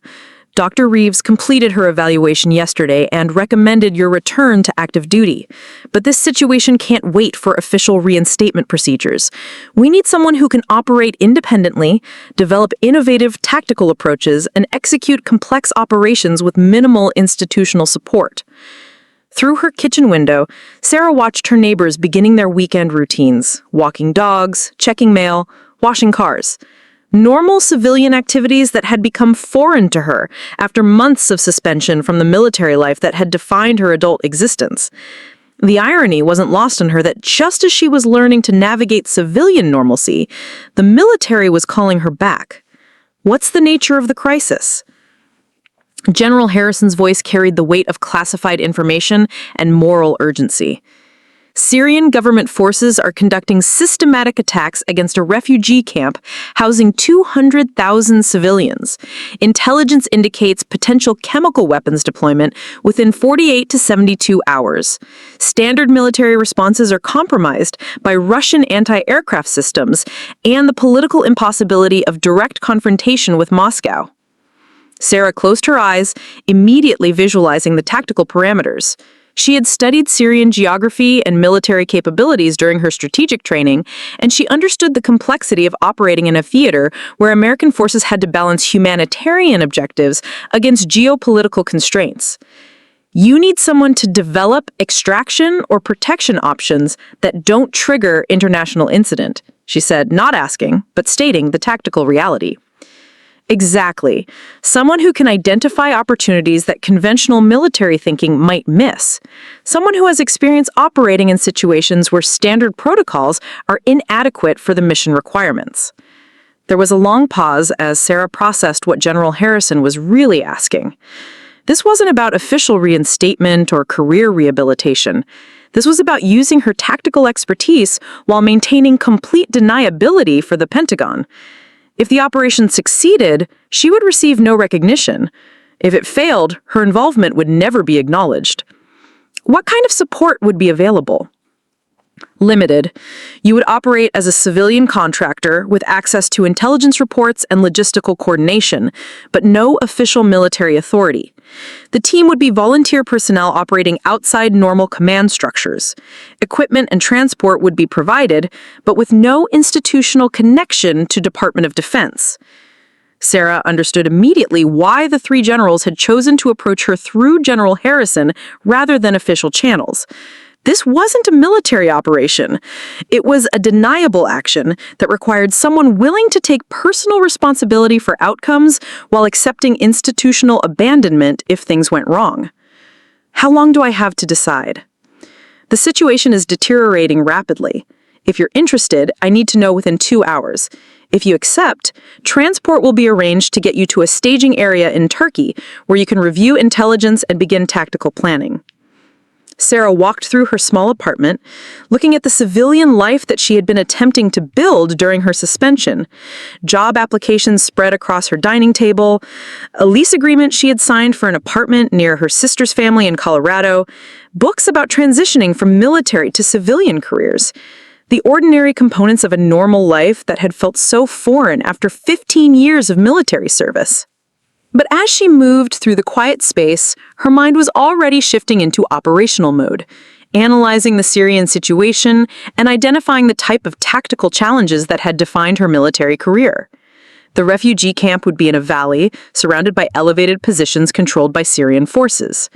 Dr. Reeves completed her evaluation yesterday and recommended your return to active duty. But this situation can't wait for official reinstatement procedures. We need someone who can operate independently, develop innovative tactical approaches, and execute complex operations with minimal institutional support." Through her kitchen window, Sarah watched her neighbors beginning their weekend routines, walking dogs, checking mail, washing cars. Normal civilian activities that had become foreign to her after months of suspension from the military life that had defined her adult existence. The irony wasn't lost on her that just as she was learning to navigate civilian normalcy, the military was calling her back. "What's the nature of the crisis?" General Harrison's voice carried the weight of classified information and moral urgency. "Syrian government forces are conducting systematic attacks against a refugee camp housing 200,000 civilians. Intelligence indicates potential chemical weapons deployment within 48 to 72 hours. Standard military responses are compromised by Russian anti-aircraft systems and the political impossibility of direct confrontation with Moscow." Sarah closed her eyes, immediately visualizing the tactical parameters. She had studied Syrian geography and military capabilities during her strategic training, and she understood the complexity of operating in a theater where American forces had to balance humanitarian objectives against geopolitical constraints. You need someone to develop extraction or protection options that don't trigger international incident, she said, not asking, but stating the tactical reality. Exactly. Someone who can identify opportunities that conventional military thinking might miss. Someone who has experience operating in situations where standard protocols are inadequate for the mission requirements. There was a long pause as Sarah processed what General Harrison was really asking. This wasn't about official reinstatement or career rehabilitation. This was about using her tactical expertise while maintaining complete deniability for the Pentagon. If the operation succeeded, she would receive no recognition. If it failed, her involvement would never be acknowledged. What kind of support would be available? Limited. You would operate as a civilian contractor with access to intelligence reports and logistical coordination, but no official military authority. The team would be volunteer personnel operating outside normal command structures. Equipment and transport would be provided, but with no institutional connection to Department of Defense. Sarah understood immediately why the three generals had chosen to approach her through General Harrison rather than official channels. This wasn't a military operation. It was a deniable action that required someone willing to take personal responsibility for outcomes while accepting institutional abandonment if things went wrong. How long do I have to decide? The situation is deteriorating rapidly. If you're interested, I need to know within 2 hours. If you accept, transport will be arranged to get you to a staging area in Turkey where you can review intelligence and begin tactical planning. Sarah walked through her small apartment, looking at the civilian life that she had been attempting to build during her suspension. Job applications spread across her dining table, a lease agreement she had signed for an apartment near her sister's family in Colorado, books about transitioning from military to civilian careers. The ordinary components of a normal life that had felt so foreign after 15 years of military service. But as she moved through the quiet space, her mind was already shifting into operational mode, analyzing the Syrian situation and identifying the type of tactical challenges that had defined her military career. The refugee camp would be in a valley, surrounded by elevated positions controlled by Syrian forces.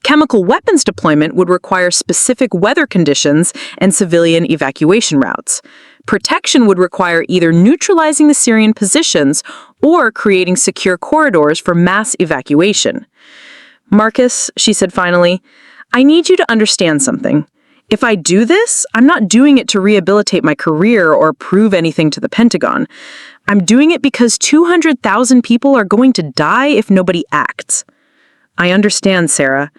Chemical weapons deployment would require specific weather conditions and civilian evacuation routes. Protection would require either neutralizing the Syrian positions or creating secure corridors for mass evacuation. "Marcus," she said finally, "I need you to understand something. If I do this, I'm not doing it to rehabilitate my career or prove anything to the Pentagon. I'm doing it because 200,000 people are going to die if nobody acts." "I understand, Sarah,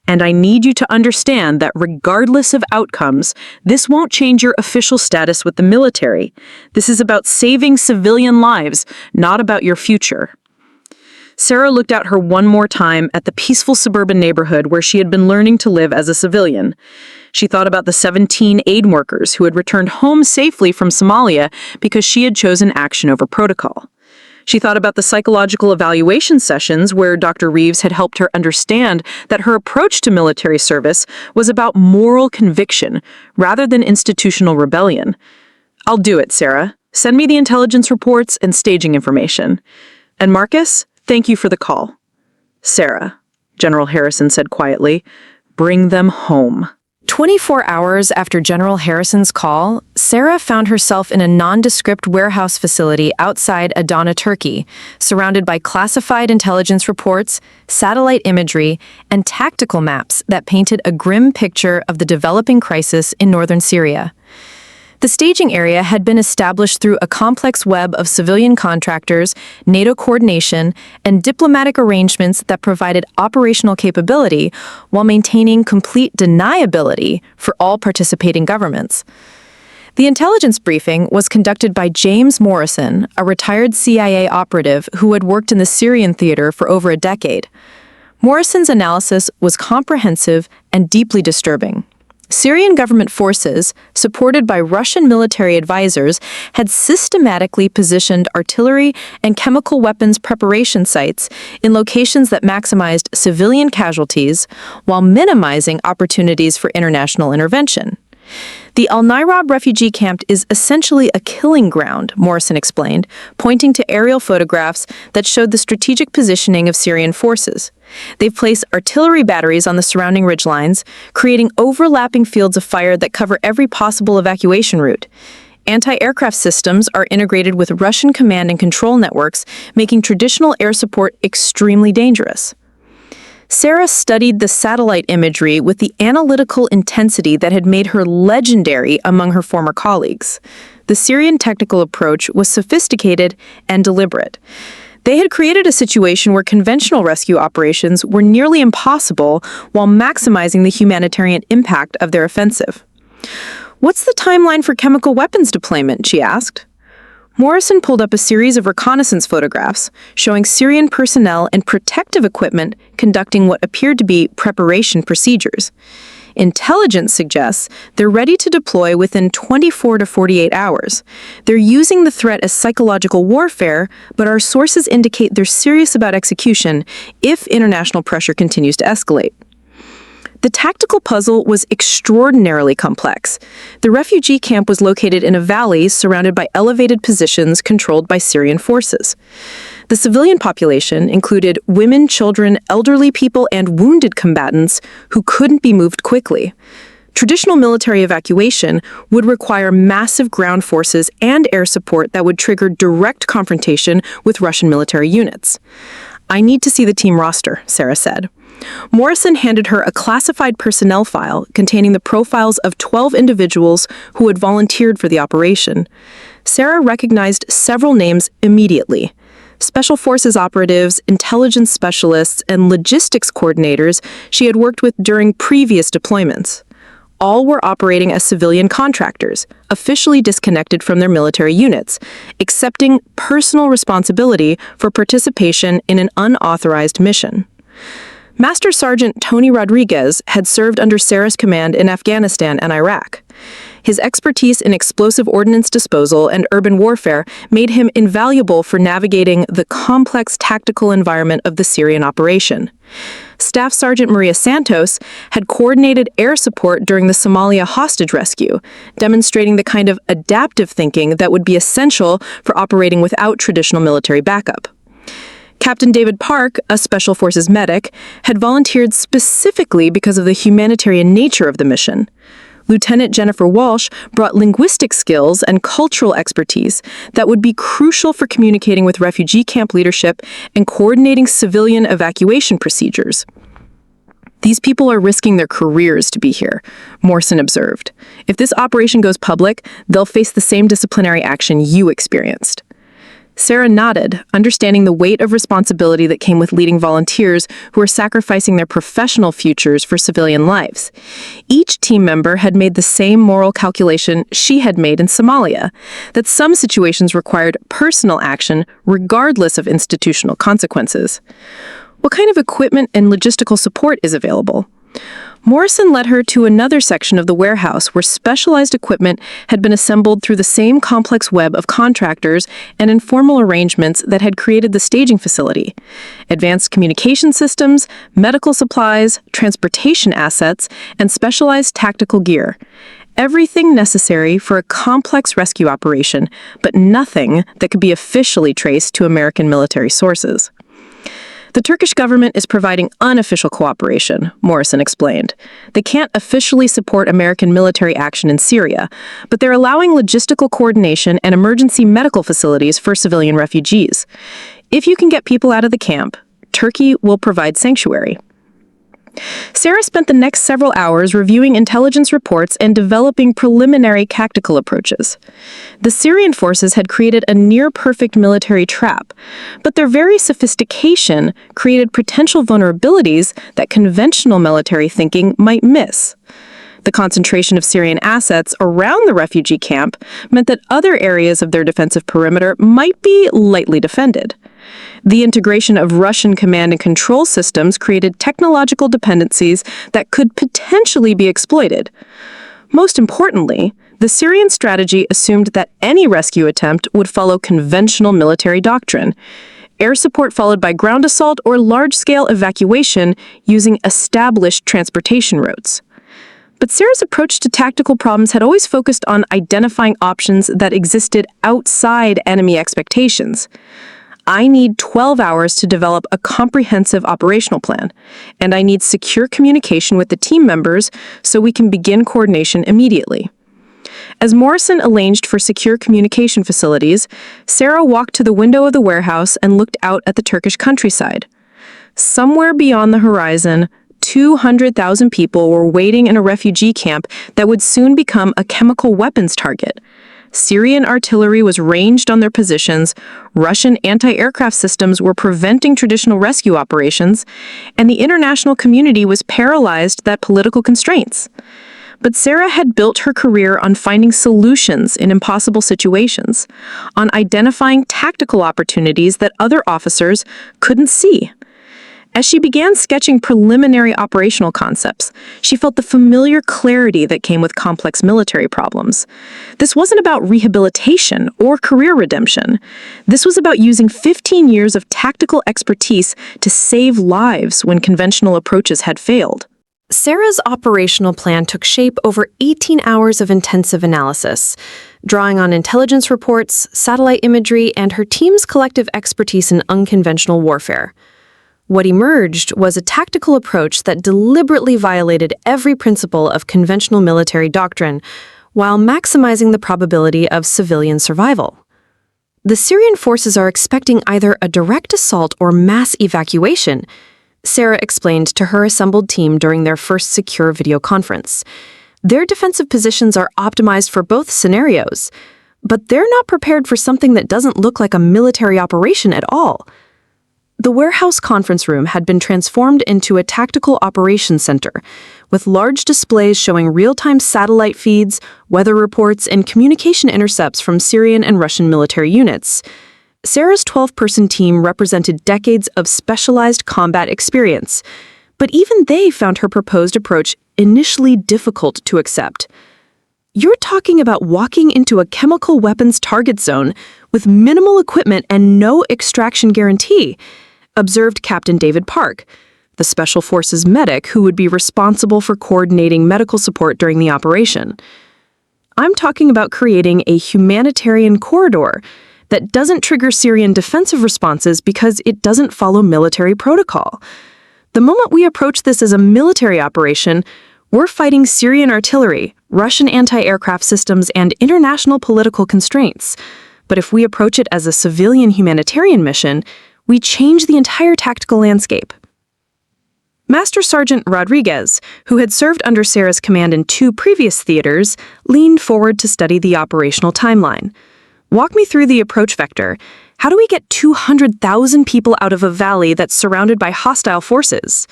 and I need you to understand that regardless of outcomes, this won't change your official status with the military. This is about saving civilian lives, not about your future." Sarah looked out her one more time at the peaceful suburban neighborhood where she had been learning to live as a civilian. She thought about the 17 aid workers who had returned home safely from Somalia because she had chosen action over protocol. She thought about the psychological evaluation sessions where Dr. Reeves had helped her understand that her approach to military service was about moral conviction rather than institutional rebellion. "I'll do it, Sarah. Send me the intelligence reports and staging information. And Marcus, thank you for the call." "Sarah," General Harrison said quietly, "bring them home." 24 hours after General Harrison's call, Sarah found herself in a nondescript warehouse facility outside Adana, Turkey, surrounded by classified intelligence reports, satellite imagery, and tactical maps that painted a grim picture of the developing crisis in northern Syria. The staging area had been established through a complex web of civilian contractors, NATO coordination, and diplomatic arrangements that provided operational capability while maintaining complete deniability for all participating governments. The intelligence briefing was conducted by James Morrison, a retired CIA operative who had worked in the Syrian theater for over a decade. Morrison's analysis was comprehensive and deeply disturbing. Syrian government forces, supported by Russian military advisors, had systematically positioned artillery and chemical weapons preparation sites in locations that maximized civilian casualties while minimizing opportunities for international intervention. The Al-Nairab refugee camp is essentially a killing ground, Morrison explained, pointing to aerial photographs that showed the strategic positioning of Syrian forces. They've placed artillery batteries on the surrounding ridgelines, creating overlapping fields of fire that cover every possible evacuation route. Anti-aircraft systems are integrated with Russian command and control networks, making traditional air support extremely dangerous. Sarah studied the satellite imagery with the analytical intensity that had made her legendary among her former colleagues. The Syrian technical approach was sophisticated and deliberate. They had created a situation where conventional rescue operations were nearly impossible while maximizing the humanitarian impact of their offensive. "What's the timeline for chemical weapons deployment?" she asked. Morrison pulled up a series of reconnaissance photographs showing Syrian personnel and protective equipment conducting what appeared to be preparation procedures. Intelligence suggests they're ready to deploy within 24 to 48 hours. They're using the threat as psychological warfare, but our sources indicate they're serious about execution if international pressure continues to escalate. The tactical puzzle was extraordinarily complex. The refugee camp was located in a valley surrounded by elevated positions controlled by Syrian forces. The civilian population included women, children, elderly people, and wounded combatants who couldn't be moved quickly. Traditional military evacuation would require massive ground forces and air support that would trigger direct confrontation with Russian military units. "I need to see the team roster," Sarah said. Morrison handed her a classified personnel file containing the profiles of 12 individuals who had volunteered for the operation. Sarah recognized several names immediately. Special Forces operatives, intelligence specialists, and logistics coordinators she had worked with during previous deployments. All were operating as civilian contractors, officially disconnected from their military units, accepting personal responsibility for participation in an unauthorized mission. Master Sergeant Tony Rodriguez had served under Sarah's command in Afghanistan and Iraq. His expertise in explosive ordnance disposal and urban warfare made him invaluable for navigating the complex tactical environment of the Syrian operation. Staff Sergeant Maria Santos had coordinated air support during the Somalia hostage rescue, demonstrating the kind of adaptive thinking that would be essential for operating without traditional military backup. Captain David Park, a Special Forces medic, had volunteered specifically because of the humanitarian nature of the mission. Lieutenant Jennifer Walsh brought linguistic skills and cultural expertise that would be crucial for communicating with refugee camp leadership and coordinating civilian evacuation procedures. "These people are risking their careers to be here," Morrison observed. "If this operation goes public, they'll face the same disciplinary action you experienced." Sarah nodded, understanding the weight of responsibility that came with leading volunteers who were sacrificing their professional futures for civilian lives. Each team member had made the same moral calculation she had made in Somalia, that some situations required personal action regardless of institutional consequences. What kind of equipment and logistical support is available? Morrison led her to another section of the warehouse where specialized equipment had been assembled through the same complex web of contractors and informal arrangements that had created the staging facility. Advanced communication systems, medical supplies, transportation assets, and specialized tactical gear. Everything necessary for a complex rescue operation, but nothing that could be officially traced to American military sources. "The Turkish government is providing unofficial cooperation," Morrison explained. "They can't officially support American military action in Syria, but they're allowing logistical coordination and emergency medical facilities for civilian refugees. If you can get people out of the camp, Turkey will provide sanctuary." Sarah spent the next several hours reviewing intelligence reports and developing preliminary tactical approaches. The Syrian forces had created a near-perfect military trap, but their very sophistication created potential vulnerabilities that conventional military thinking might miss. The concentration of Syrian assets around the refugee camp meant that other areas of their defensive perimeter might be lightly defended. The integration of Russian command and control systems created technological dependencies that could potentially be exploited. Most importantly, the Syrian strategy assumed that any rescue attempt would follow conventional military doctrine: air support followed by ground assault or large-scale evacuation using established transportation routes. But Sarah's approach to tactical problems had always focused on identifying options that existed outside enemy expectations. I need 12 hours to develop a comprehensive operational plan, and I need secure communication with the team members so we can begin coordination immediately. As Morrison arranged for secure communication facilities, Sarah walked to the window of the warehouse and looked out at the Turkish countryside. Somewhere beyond the horizon, 200,000 people were waiting in a refugee camp that would soon become a chemical weapons target. Syrian artillery was ranged on their positions, Russian anti-aircraft systems were preventing traditional rescue operations, and the international community was paralyzed by political constraints. But Sarah had built her career on finding solutions in impossible situations, on identifying tactical opportunities that other officers couldn't see. As she began sketching preliminary operational concepts, she felt the familiar clarity that came with complex military problems. This wasn't about rehabilitation or career redemption. This was about using 15 years of tactical expertise to save lives when conventional approaches had failed. Sarah's operational plan took shape over 18 hours of intensive analysis, drawing on intelligence reports, satellite imagery, and her team's collective expertise in unconventional warfare. What emerged was a tactical approach that deliberately violated every principle of conventional military doctrine while maximizing the probability of civilian survival. The Syrian forces are expecting either a direct assault or mass evacuation, Sarah explained to her assembled team during their first secure video conference. Their defensive positions are optimized for both scenarios, but they're not prepared for something that doesn't look like a military operation at all. The warehouse conference room had been transformed into a tactical operations center, with large displays showing real-time satellite feeds, weather reports, and communication intercepts from Syrian and Russian military units. Sarah's 12-person team represented decades of specialized combat experience, but even they found her proposed approach initially difficult to accept. You're talking about walking into a chemical weapons target zone with minimal equipment and no extraction guarantee, observed Captain David Park, the Special Forces medic who would be responsible for coordinating medical support during the operation. I'm talking about creating a humanitarian corridor that doesn't trigger Syrian defensive responses because it doesn't follow military protocol. The moment we approach this as a military operation, we're fighting Syrian artillery, Russian anti-aircraft systems, and international political constraints. But if we approach it as a civilian humanitarian mission, we change the entire tactical landscape. Master Sergeant Rodriguez, who had served under Sarah's command in 2 previous theaters, leaned forward to study the operational timeline. Walk me through the approach vector. How do we get 200,000 people out of a valley that's surrounded by hostile forces?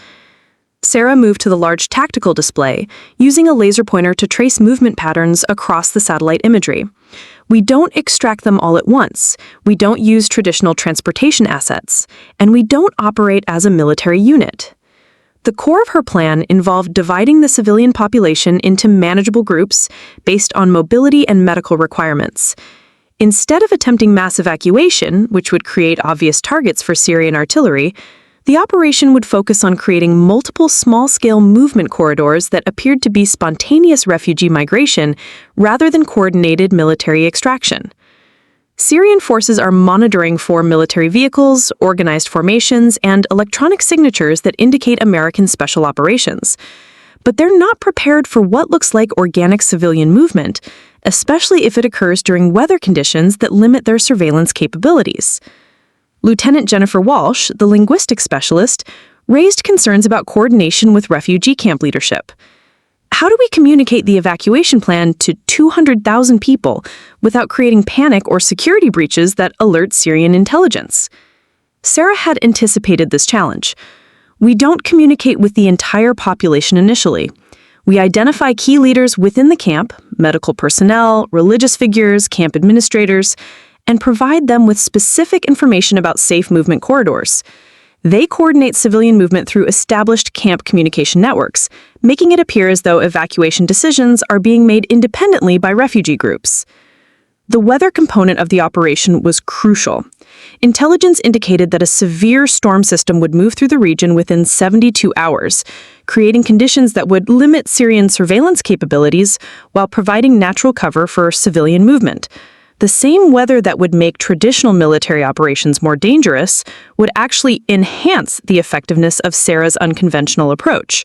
Sarah moved to the large tactical display, using a laser pointer to trace movement patterns across the satellite imagery. We don't extract them all at once, we don't use traditional transportation assets, and we don't operate as a military unit. The core of her plan involved dividing the civilian population into manageable groups based on mobility and medical requirements. Instead of attempting mass evacuation, which would create obvious targets for Syrian artillery, the operation would focus on creating multiple small-scale movement corridors that appeared to be spontaneous refugee migration rather than coordinated military extraction. Syrian forces are monitoring for military vehicles, organized formations, and electronic signatures that indicate American special operations. But they're not prepared for what looks like organic civilian movement, especially if it occurs during weather conditions that limit their surveillance capabilities. Lieutenant Jennifer Walsh, the linguistics specialist, raised concerns about coordination with refugee camp leadership. How do we communicate the evacuation plan to 200,000 people without creating panic or security breaches that alert Syrian intelligence? Sarah had anticipated this challenge. We don't communicate with the entire population initially. We identify key leaders within the camp, medical personnel, religious figures, camp administrators, and provide them with specific information about safe movement corridors. They coordinate civilian movement through established camp communication networks, making it appear as though evacuation decisions are being made independently by refugee groups. The weather component of the operation was crucial. Intelligence indicated that a severe storm system would move through the region within 72 hours, creating conditions that would limit Syrian surveillance capabilities while providing natural cover for civilian movement. The same weather that would make traditional military operations more dangerous would actually enhance the effectiveness of Sarah's unconventional approach.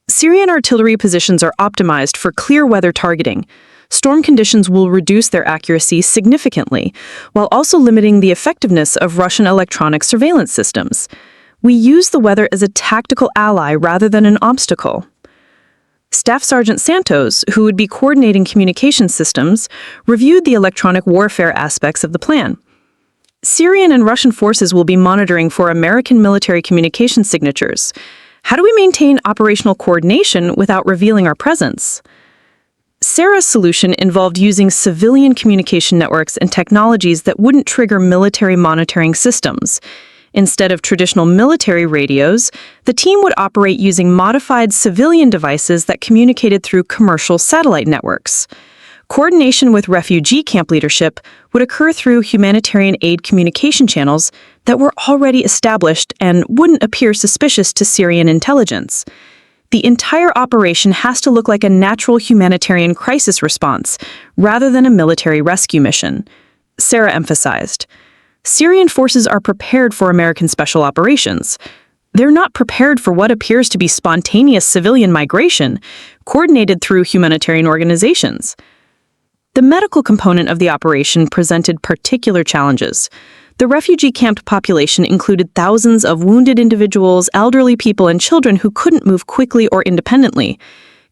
Syrian artillery positions are optimized for clear weather targeting. Storm conditions will reduce their accuracy significantly, while also limiting the effectiveness of Russian electronic surveillance systems. We use the weather as a tactical ally rather than an obstacle. Staff Sergeant Santos, who would be coordinating communication systems, reviewed the electronic warfare aspects of the plan. Syrian and Russian forces will be monitoring for American military communication signatures. How do we maintain operational coordination without revealing our presence? Sarah's solution involved using civilian communication networks and technologies that wouldn't trigger military monitoring systems. Instead of traditional military radios, the team would operate using modified civilian devices that communicated through commercial satellite networks. Coordination with refugee camp leadership would occur through humanitarian aid communication channels that were already established and wouldn't appear suspicious to Syrian intelligence. The entire operation has to look like a natural humanitarian crisis response rather than a military rescue mission, Sarah emphasized. Syrian forces are prepared for American special operations. They're not prepared for what appears to be spontaneous civilian migration, coordinated through humanitarian organizations. The medical component of the operation presented particular challenges. The refugee camp population included thousands of wounded individuals, elderly people, and children who couldn't move quickly or independently.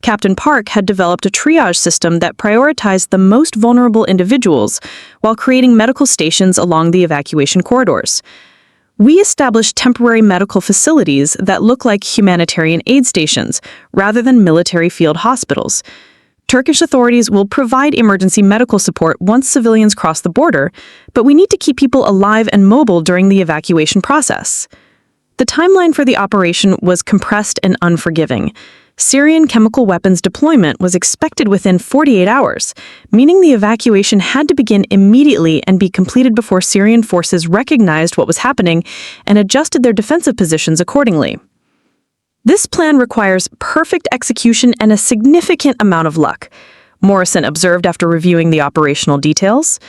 Captain Park had developed a triage system that prioritized the most vulnerable individuals while creating medical stations along the evacuation corridors. We established temporary medical facilities that look like humanitarian aid stations rather than military field hospitals. Turkish authorities will provide emergency medical support once civilians cross the border, but we need to keep people alive and mobile during the evacuation process. The timeline for the operation was compressed and unforgiving. Syrian chemical weapons deployment was expected within 48 hours, meaning the evacuation had to begin immediately and be completed before Syrian forces recognized what was happening and adjusted their defensive positions accordingly. This plan requires perfect execution and a significant amount of luck, Morrison observed after reviewing the operational details.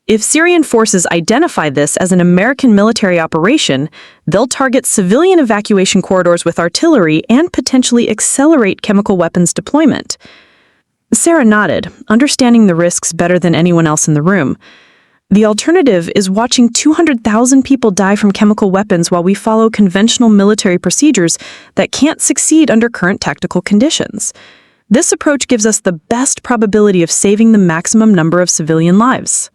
If Syrian forces identify this as an American military operation, they'll target civilian evacuation corridors with artillery and potentially accelerate chemical weapons deployment. Sarah nodded, understanding the risks better than anyone else in the room. The alternative is watching 200,000 people die from chemical weapons while we follow conventional military procedures that can't succeed under current tactical conditions. This approach gives us the best probability of saving the maximum number of civilian lives.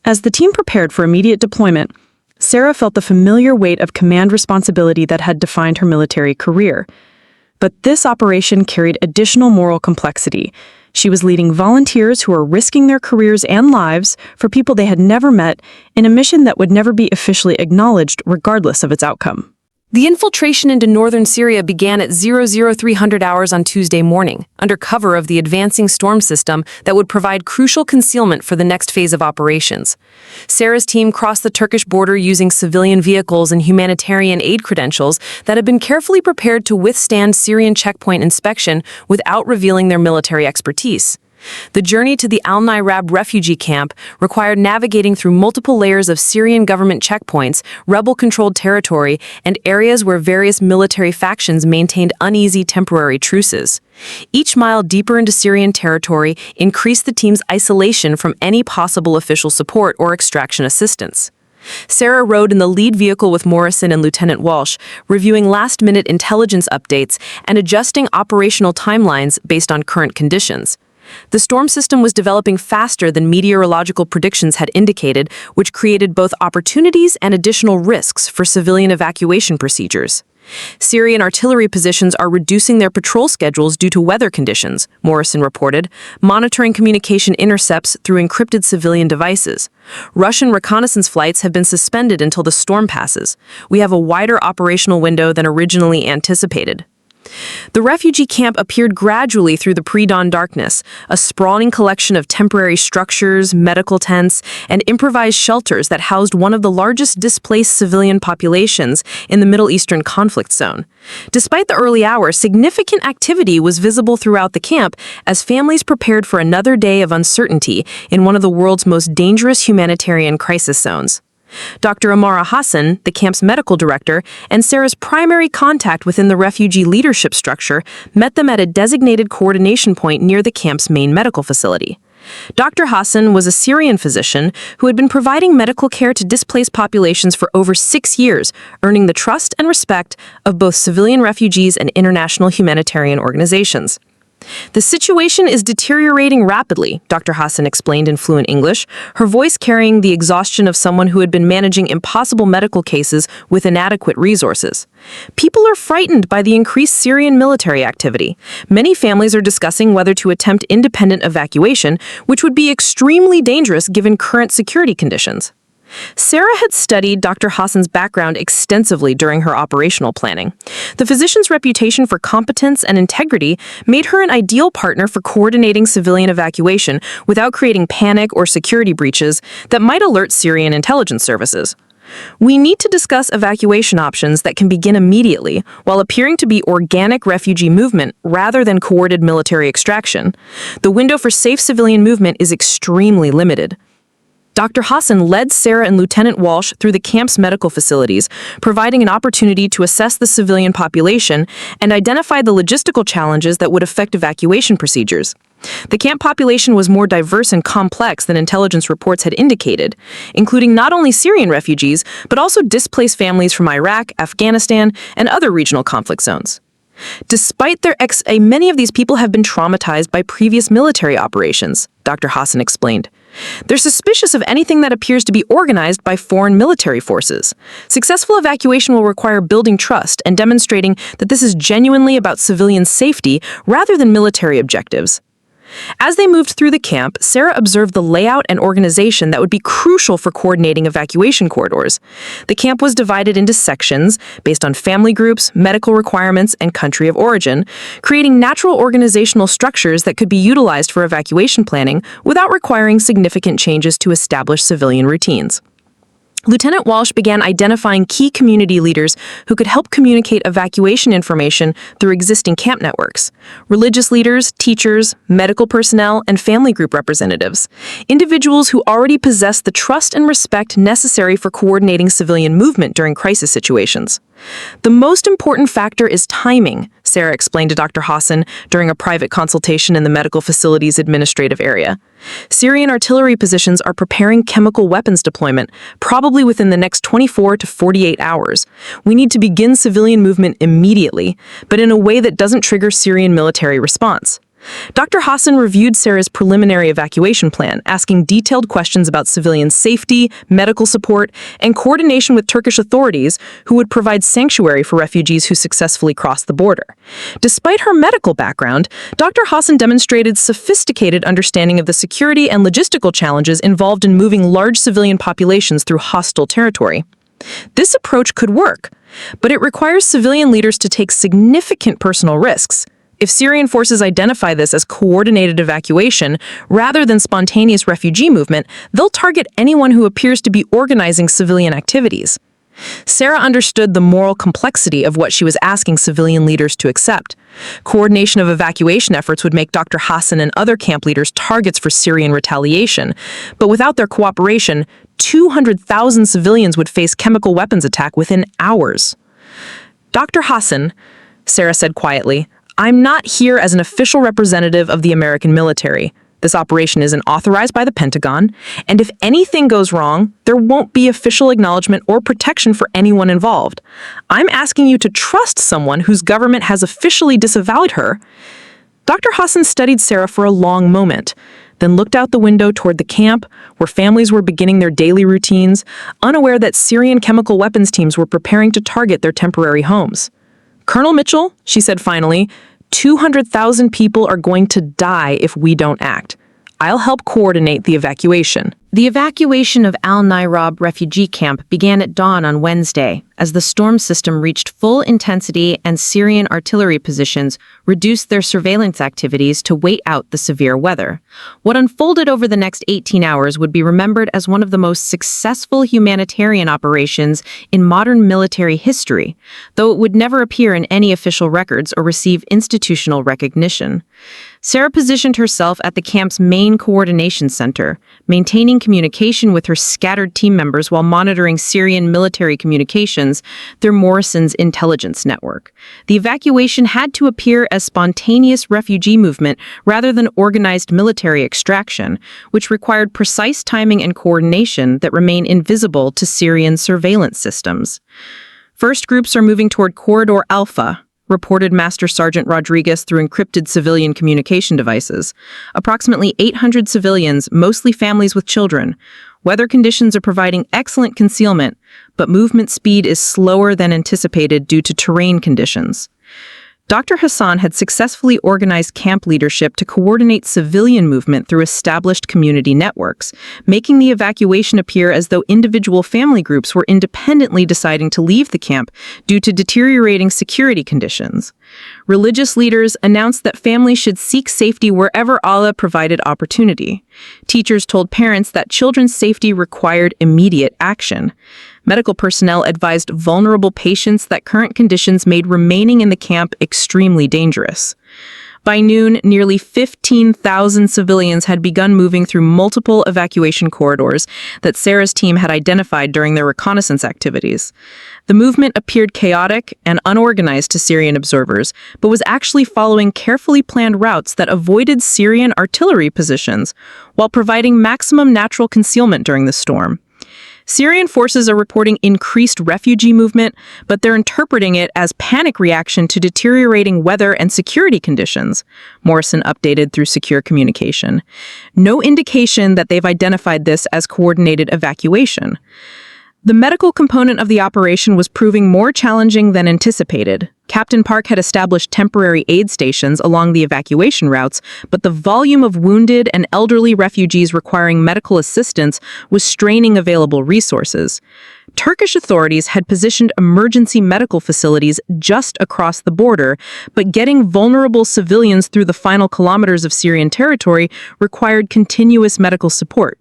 As the team prepared for immediate deployment, Sarah felt the familiar weight of command responsibility that had defined her military career. But this operation carried additional moral complexity. She was leading volunteers who were risking their careers and lives for people they had never met in a mission that would never be officially acknowledged regardless of its outcome. The infiltration into northern Syria began at 00:0300 hours on Tuesday morning, under cover of the advancing storm system that would provide crucial concealment for the next phase of operations. Sarah's team crossed the Turkish border using civilian vehicles and humanitarian aid credentials that had been carefully prepared to withstand Syrian checkpoint inspection without revealing their military expertise. The journey to the Al-Nairab refugee camp required navigating through multiple layers of Syrian government checkpoints, rebel-controlled territory, and areas where various military factions maintained uneasy temporary truces. Each mile deeper into Syrian territory increased the team's isolation from any possible official support or extraction assistance. Sarah rode in the lead vehicle with Morrison and Lieutenant Walsh, reviewing last-minute intelligence updates and adjusting operational timelines based on current conditions. The storm system was developing faster than meteorological predictions had indicated, which created both opportunities and additional risks for civilian evacuation procedures. Syrian artillery positions are reducing their patrol schedules due to weather conditions, Morrison reported, monitoring communication intercepts through encrypted civilian devices. Russian reconnaissance flights have been suspended until the storm passes. We have a wider operational window than originally anticipated. The refugee camp appeared gradually through the pre-dawn darkness, a sprawling collection of temporary structures, medical tents, and improvised shelters that housed one of the largest displaced civilian populations in the Middle Eastern conflict zone. Despite the early hours, significant activity was visible throughout the camp as families prepared for another day of uncertainty in one of the world's most dangerous humanitarian crisis zones. Dr. Amara Hassan, the camp's medical director, and Sarah's primary contact within the refugee leadership structure, met them at a designated coordination point near the camp's main medical facility. Dr. Hassan was a Syrian physician who had been providing medical care to displaced populations for over 6 years, earning the trust and respect of both civilian refugees and international humanitarian organizations. The situation is deteriorating rapidly, Dr. Hassan explained in fluent English, her voice carrying the exhaustion of someone who had been managing impossible medical cases with inadequate resources. People are frightened by the increased Syrian military activity. Many families are discussing whether to attempt independent evacuation, which would be extremely dangerous given current security conditions. Sarah had studied Dr. Hassan's background extensively during her operational planning. The physician's reputation for competence and integrity made her an ideal partner for coordinating civilian evacuation without creating panic or security breaches that might alert Syrian intelligence services. We need to discuss evacuation options that can begin immediately while appearing to be organic refugee movement rather than coordinated military extraction. The window for safe civilian movement is extremely limited. Dr. Hassan led Sarah and Lieutenant Walsh through the camp's medical facilities, providing an opportunity to assess the civilian population and identify the logistical challenges that would affect evacuation procedures. The camp population was more diverse and complex than intelligence reports had indicated, including not only Syrian refugees, but also displaced families from Iraq, Afghanistan, and other regional conflict zones. Despite many of these people have been traumatized by previous military operations, Dr. Hassan explained. They're suspicious of anything that appears to be organized by foreign military forces. Successful evacuation will require building trust and demonstrating that this is genuinely about civilian safety rather than military objectives. As they moved through the camp, Sarah observed the layout and organization that would be crucial for coordinating evacuation corridors. The camp was divided into sections based on family groups, medical requirements, and country of origin, creating natural organizational structures that could be utilized for evacuation planning without requiring significant changes to established civilian routines. Lieutenant Walsh began identifying key community leaders who could help communicate evacuation information through existing camp networks. Religious leaders, teachers, medical personnel, and family group representatives. Individuals who already possess the trust and respect necessary for coordinating civilian movement during crisis situations. The most important factor is timing, Sarah explained to Dr. Hassan during a private consultation in the medical facility's administrative area. Syrian artillery positions are preparing chemical weapons deployment, probably within the next 24 to 48 hours. We need to begin civilian movement immediately, but in a way that doesn't trigger Syrian military response. Dr. Hassan reviewed Sarah's preliminary evacuation plan, asking detailed questions about civilian safety, medical support, and coordination with Turkish authorities who would provide sanctuary for refugees who successfully crossed the border. Despite her medical background, Dr. Hassan demonstrated sophisticated understanding of the security and logistical challenges involved in moving large civilian populations through hostile territory. This approach could work, but it requires civilian leaders to take significant personal risks. If Syrian forces identify this as coordinated evacuation rather than spontaneous refugee movement, they'll target anyone who appears to be organizing civilian activities. Sarah understood the moral complexity of what she was asking civilian leaders to accept. Coordination of evacuation efforts would make Dr. Hassan and other camp leaders targets for Syrian retaliation, but without their cooperation, 200,000 civilians would face chemical weapons attack within hours. Dr. Hassan, Sarah said quietly, I'm not here as an official representative of the American military. This operation isn't authorized by the Pentagon, and if anything goes wrong, there won't be official acknowledgement or protection for anyone involved. I'm asking you to trust someone whose government has officially disavowed her. Dr. Hassan studied Sarah for a long moment, then looked out the window toward the camp, where families were beginning their daily routines, unaware that Syrian chemical weapons teams were preparing to target their temporary homes. Colonel Mitchell, she said finally, 200,000 people are going to die if we don't act. I'll help coordinate the evacuation. The evacuation of Al-Nairab refugee camp began at dawn on Wednesday, as the storm system reached full intensity and Syrian artillery positions reduced their surveillance activities to wait out the severe weather. What unfolded over the next 18 hours would be remembered as one of the most successful humanitarian operations in modern military history, though it would never appear in any official records or receive institutional recognition. Sarah positioned herself at the camp's main coordination center, maintaining communication with her scattered team members while monitoring Syrian military communications through Morrison's intelligence network. The evacuation had to appear as spontaneous refugee movement rather than organized military extraction, which required precise timing and coordination that remain invisible to Syrian surveillance systems. First groups are moving toward Corridor Alpha, reported Master Sergeant Rodriguez through encrypted civilian communication devices. Approximately 800 civilians, mostly families with children. Weather conditions are providing excellent concealment, but movement speed is slower than anticipated due to terrain conditions. Dr. Hassan had successfully organized camp leadership to coordinate civilian movement through established community networks, making the evacuation appear as though individual family groups were independently deciding to leave the camp due to deteriorating security conditions. Religious leaders announced that families should seek safety wherever Allah provided opportunity. Teachers told parents that children's safety required immediate action. Medical personnel advised vulnerable patients that current conditions made remaining in the camp extremely dangerous. By noon, nearly 15,000 civilians had begun moving through multiple evacuation corridors that Sarah's team had identified during their reconnaissance activities. The movement appeared chaotic and unorganized to Syrian observers, but was actually following carefully planned routes that avoided Syrian artillery positions, while providing maximum natural concealment during the storm. Syrian forces are reporting increased refugee movement, but they're interpreting it as panic reaction to deteriorating weather and security conditions, Morrison updated through secure communication. No indication that they've identified this as coordinated evacuation. The medical component of the operation was proving more challenging than anticipated. Captain Park had established temporary aid stations along the evacuation routes, but the volume of wounded and elderly refugees requiring medical assistance was straining available resources. Turkish authorities had positioned emergency medical facilities just across the border, but getting vulnerable civilians through the final kilometers of Syrian territory required continuous medical support.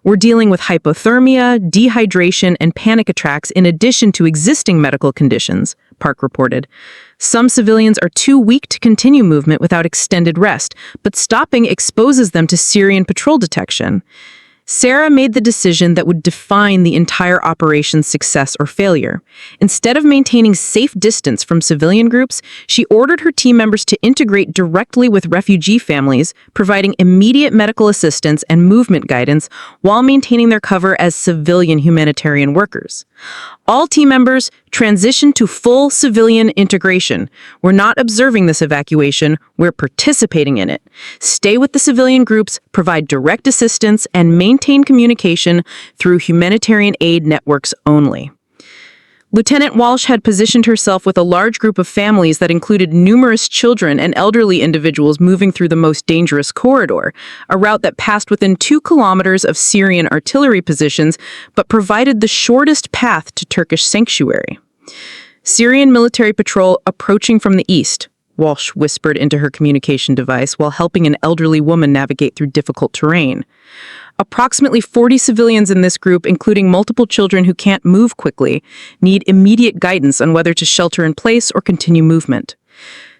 We're dealing with hypothermia, dehydration, and panic attacks in addition to existing medical conditions, Park reported. Some civilians are too weak to continue movement without extended rest, but stopping exposes them to Syrian patrol detection. Sarah made the decision that would define the entire operation's success or failure. Instead of maintaining safe distance from civilian groups, she ordered her team members to integrate directly with refugee families, providing immediate medical assistance and movement guidance while maintaining their cover as civilian humanitarian workers. All team members transitioned to full civilian integration. We're not observing this evacuation, we're participating in it. Stay with the civilian groups, provide direct assistance, and maintain communication through humanitarian aid networks only. Lieutenant Walsh had positioned herself with a large group of families that included numerous children and elderly individuals moving through the most dangerous corridor, a route that passed within 2 kilometers of Syrian artillery positions but provided the shortest path to Turkish sanctuary. Syrian military patrol approaching from the east, Walsh whispered into her communication device while helping an elderly woman navigate through difficult terrain. Approximately 40 civilians in this group, including multiple children who can't move quickly, need immediate guidance on whether to shelter in place or continue movement.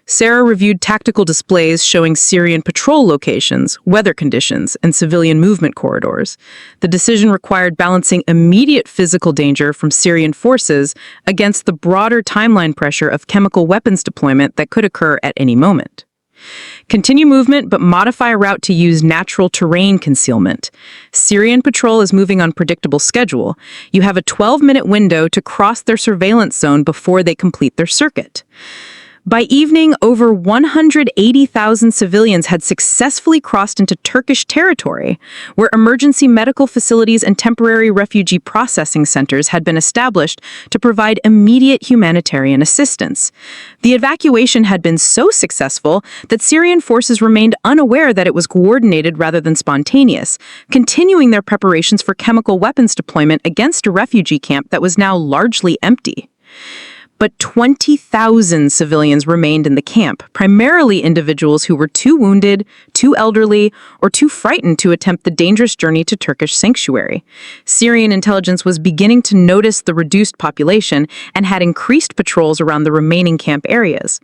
Sarah reviewed tactical displays showing Syrian patrol locations, weather conditions, and civilian movement corridors. The decision required balancing immediate physical danger from Syrian forces against the broader timeline pressure of chemical weapons deployment that could occur at any moment. Continue movement, but modify a route to use natural terrain concealment. Syrian patrol is moving on predictable schedule. You have a 12-minute window to cross their surveillance zone before they complete their circuit. By evening, over 180,000 civilians had successfully crossed into Turkish territory, where emergency medical facilities and temporary refugee processing centers had been established to provide immediate humanitarian assistance. The evacuation had been so successful that Syrian forces remained unaware that it was coordinated rather than spontaneous, continuing their preparations for chemical weapons deployment against a refugee camp that was now largely empty. But 20,000 civilians remained in the camp, primarily individuals who were too wounded, too elderly, or too frightened to attempt the dangerous journey to Turkish sanctuary. Syrian intelligence was beginning to notice the reduced population and had increased patrols around the remaining camp areas.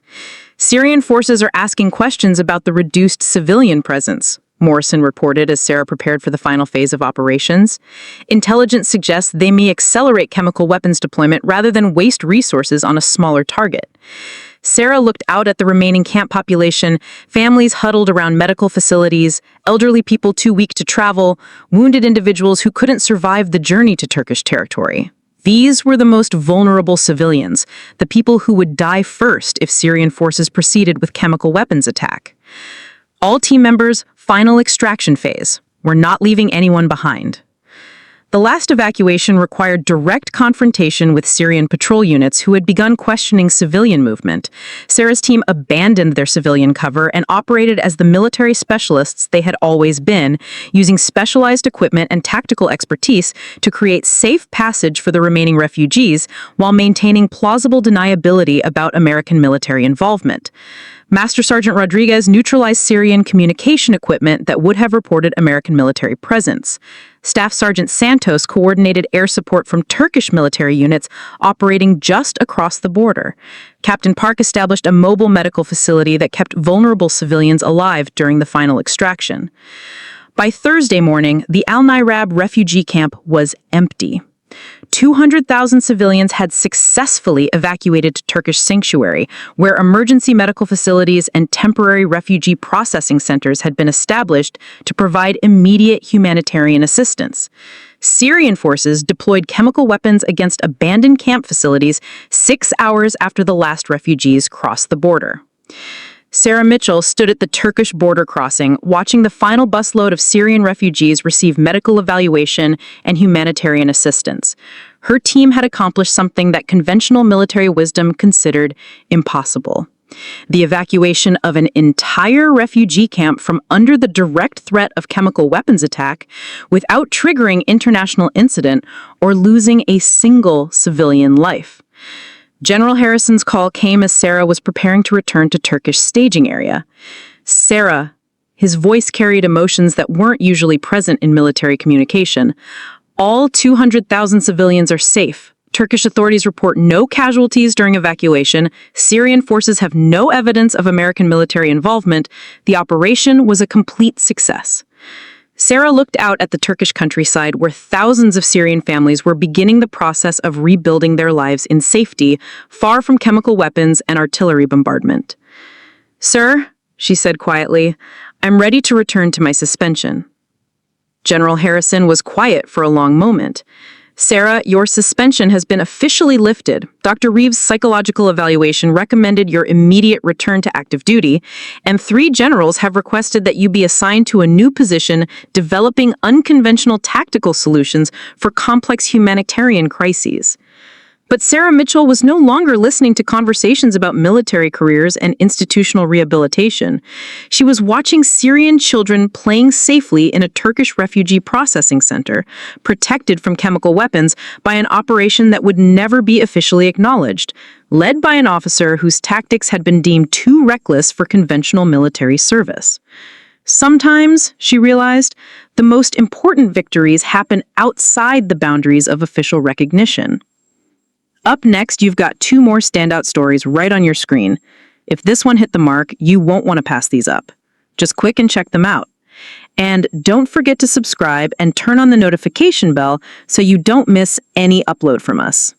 Syrian forces are asking questions about the reduced civilian presence, Morrison reported as Sarah prepared for the final phase of operations. Intelligence suggests they may accelerate chemical weapons deployment rather than waste resources on a smaller target. Sarah looked out at the remaining camp population, families huddled around medical facilities, elderly people too weak to travel, wounded individuals who couldn't survive the journey to Turkish territory. These were the most vulnerable civilians, the people who would die first if Syrian forces proceeded with chemical weapons attack. All team members, final extraction phase. We're not leaving anyone behind. The last evacuation required direct confrontation with Syrian patrol units who had begun questioning civilian movement. Sarah's team abandoned their civilian cover and operated as the military specialists they had always been, using specialized equipment and tactical expertise to create safe passage for the remaining refugees while maintaining plausible deniability about American military involvement. Master Sergeant Rodriguez neutralized Syrian communication equipment that would have reported American military presence. Staff Sergeant Santos coordinated air support from Turkish military units operating just across the border. Captain Park established a mobile medical facility that kept vulnerable civilians alive during the final extraction. By Thursday morning, the Al-Nairab refugee camp was empty. 200,000 civilians had successfully evacuated to Turkish sanctuary, where emergency medical facilities and temporary refugee processing centers had been established to provide immediate humanitarian assistance. Syrian forces deployed chemical weapons against abandoned camp facilities 6 hours after the last refugees crossed the border. Sarah Mitchell stood at the Turkish border crossing, watching the final busload of Syrian refugees receive medical evaluation and humanitarian assistance. Her team had accomplished something that conventional military wisdom considered impossible: the evacuation of an entire refugee camp from under the direct threat of chemical weapons attack without triggering international incident or losing a single civilian life. General Harrison's call came as Sarah was preparing to return to Turkish staging area. "Sarah," his voice carried emotions that weren't usually present in military communication. "All 200,000 civilians are safe. Turkish authorities report no casualties during evacuation. Syrian forces have no evidence of American military involvement. The operation was a complete success." Sarah looked out at the Turkish countryside where thousands of Syrian families were beginning the process of rebuilding their lives in safety, far from chemical weapons and artillery bombardment. "Sir," she said quietly, "I'm ready to return to my suspension." General Harrison was quiet for a long moment. "Sarah, your suspension has been officially lifted. Dr. Reeves' psychological evaluation recommended your immediate return to active duty, and 3 generals have requested that you be assigned to a new position developing unconventional tactical solutions for complex humanitarian crises." But Sarah Mitchell was no longer listening to conversations about military careers and institutional rehabilitation. She was watching Syrian children playing safely in a Turkish refugee processing center, protected from chemical weapons by an operation that would never be officially acknowledged, led by an officer whose tactics had been deemed too reckless for conventional military service. Sometimes, she realized, the most important victories happen outside the boundaries of official recognition. Up next, you've got 2 more standout stories right on your screen. If this one hit the mark, you won't want to pass these up. Just click and check them out. And don't forget to subscribe and turn on the notification bell so you don't miss any upload from us.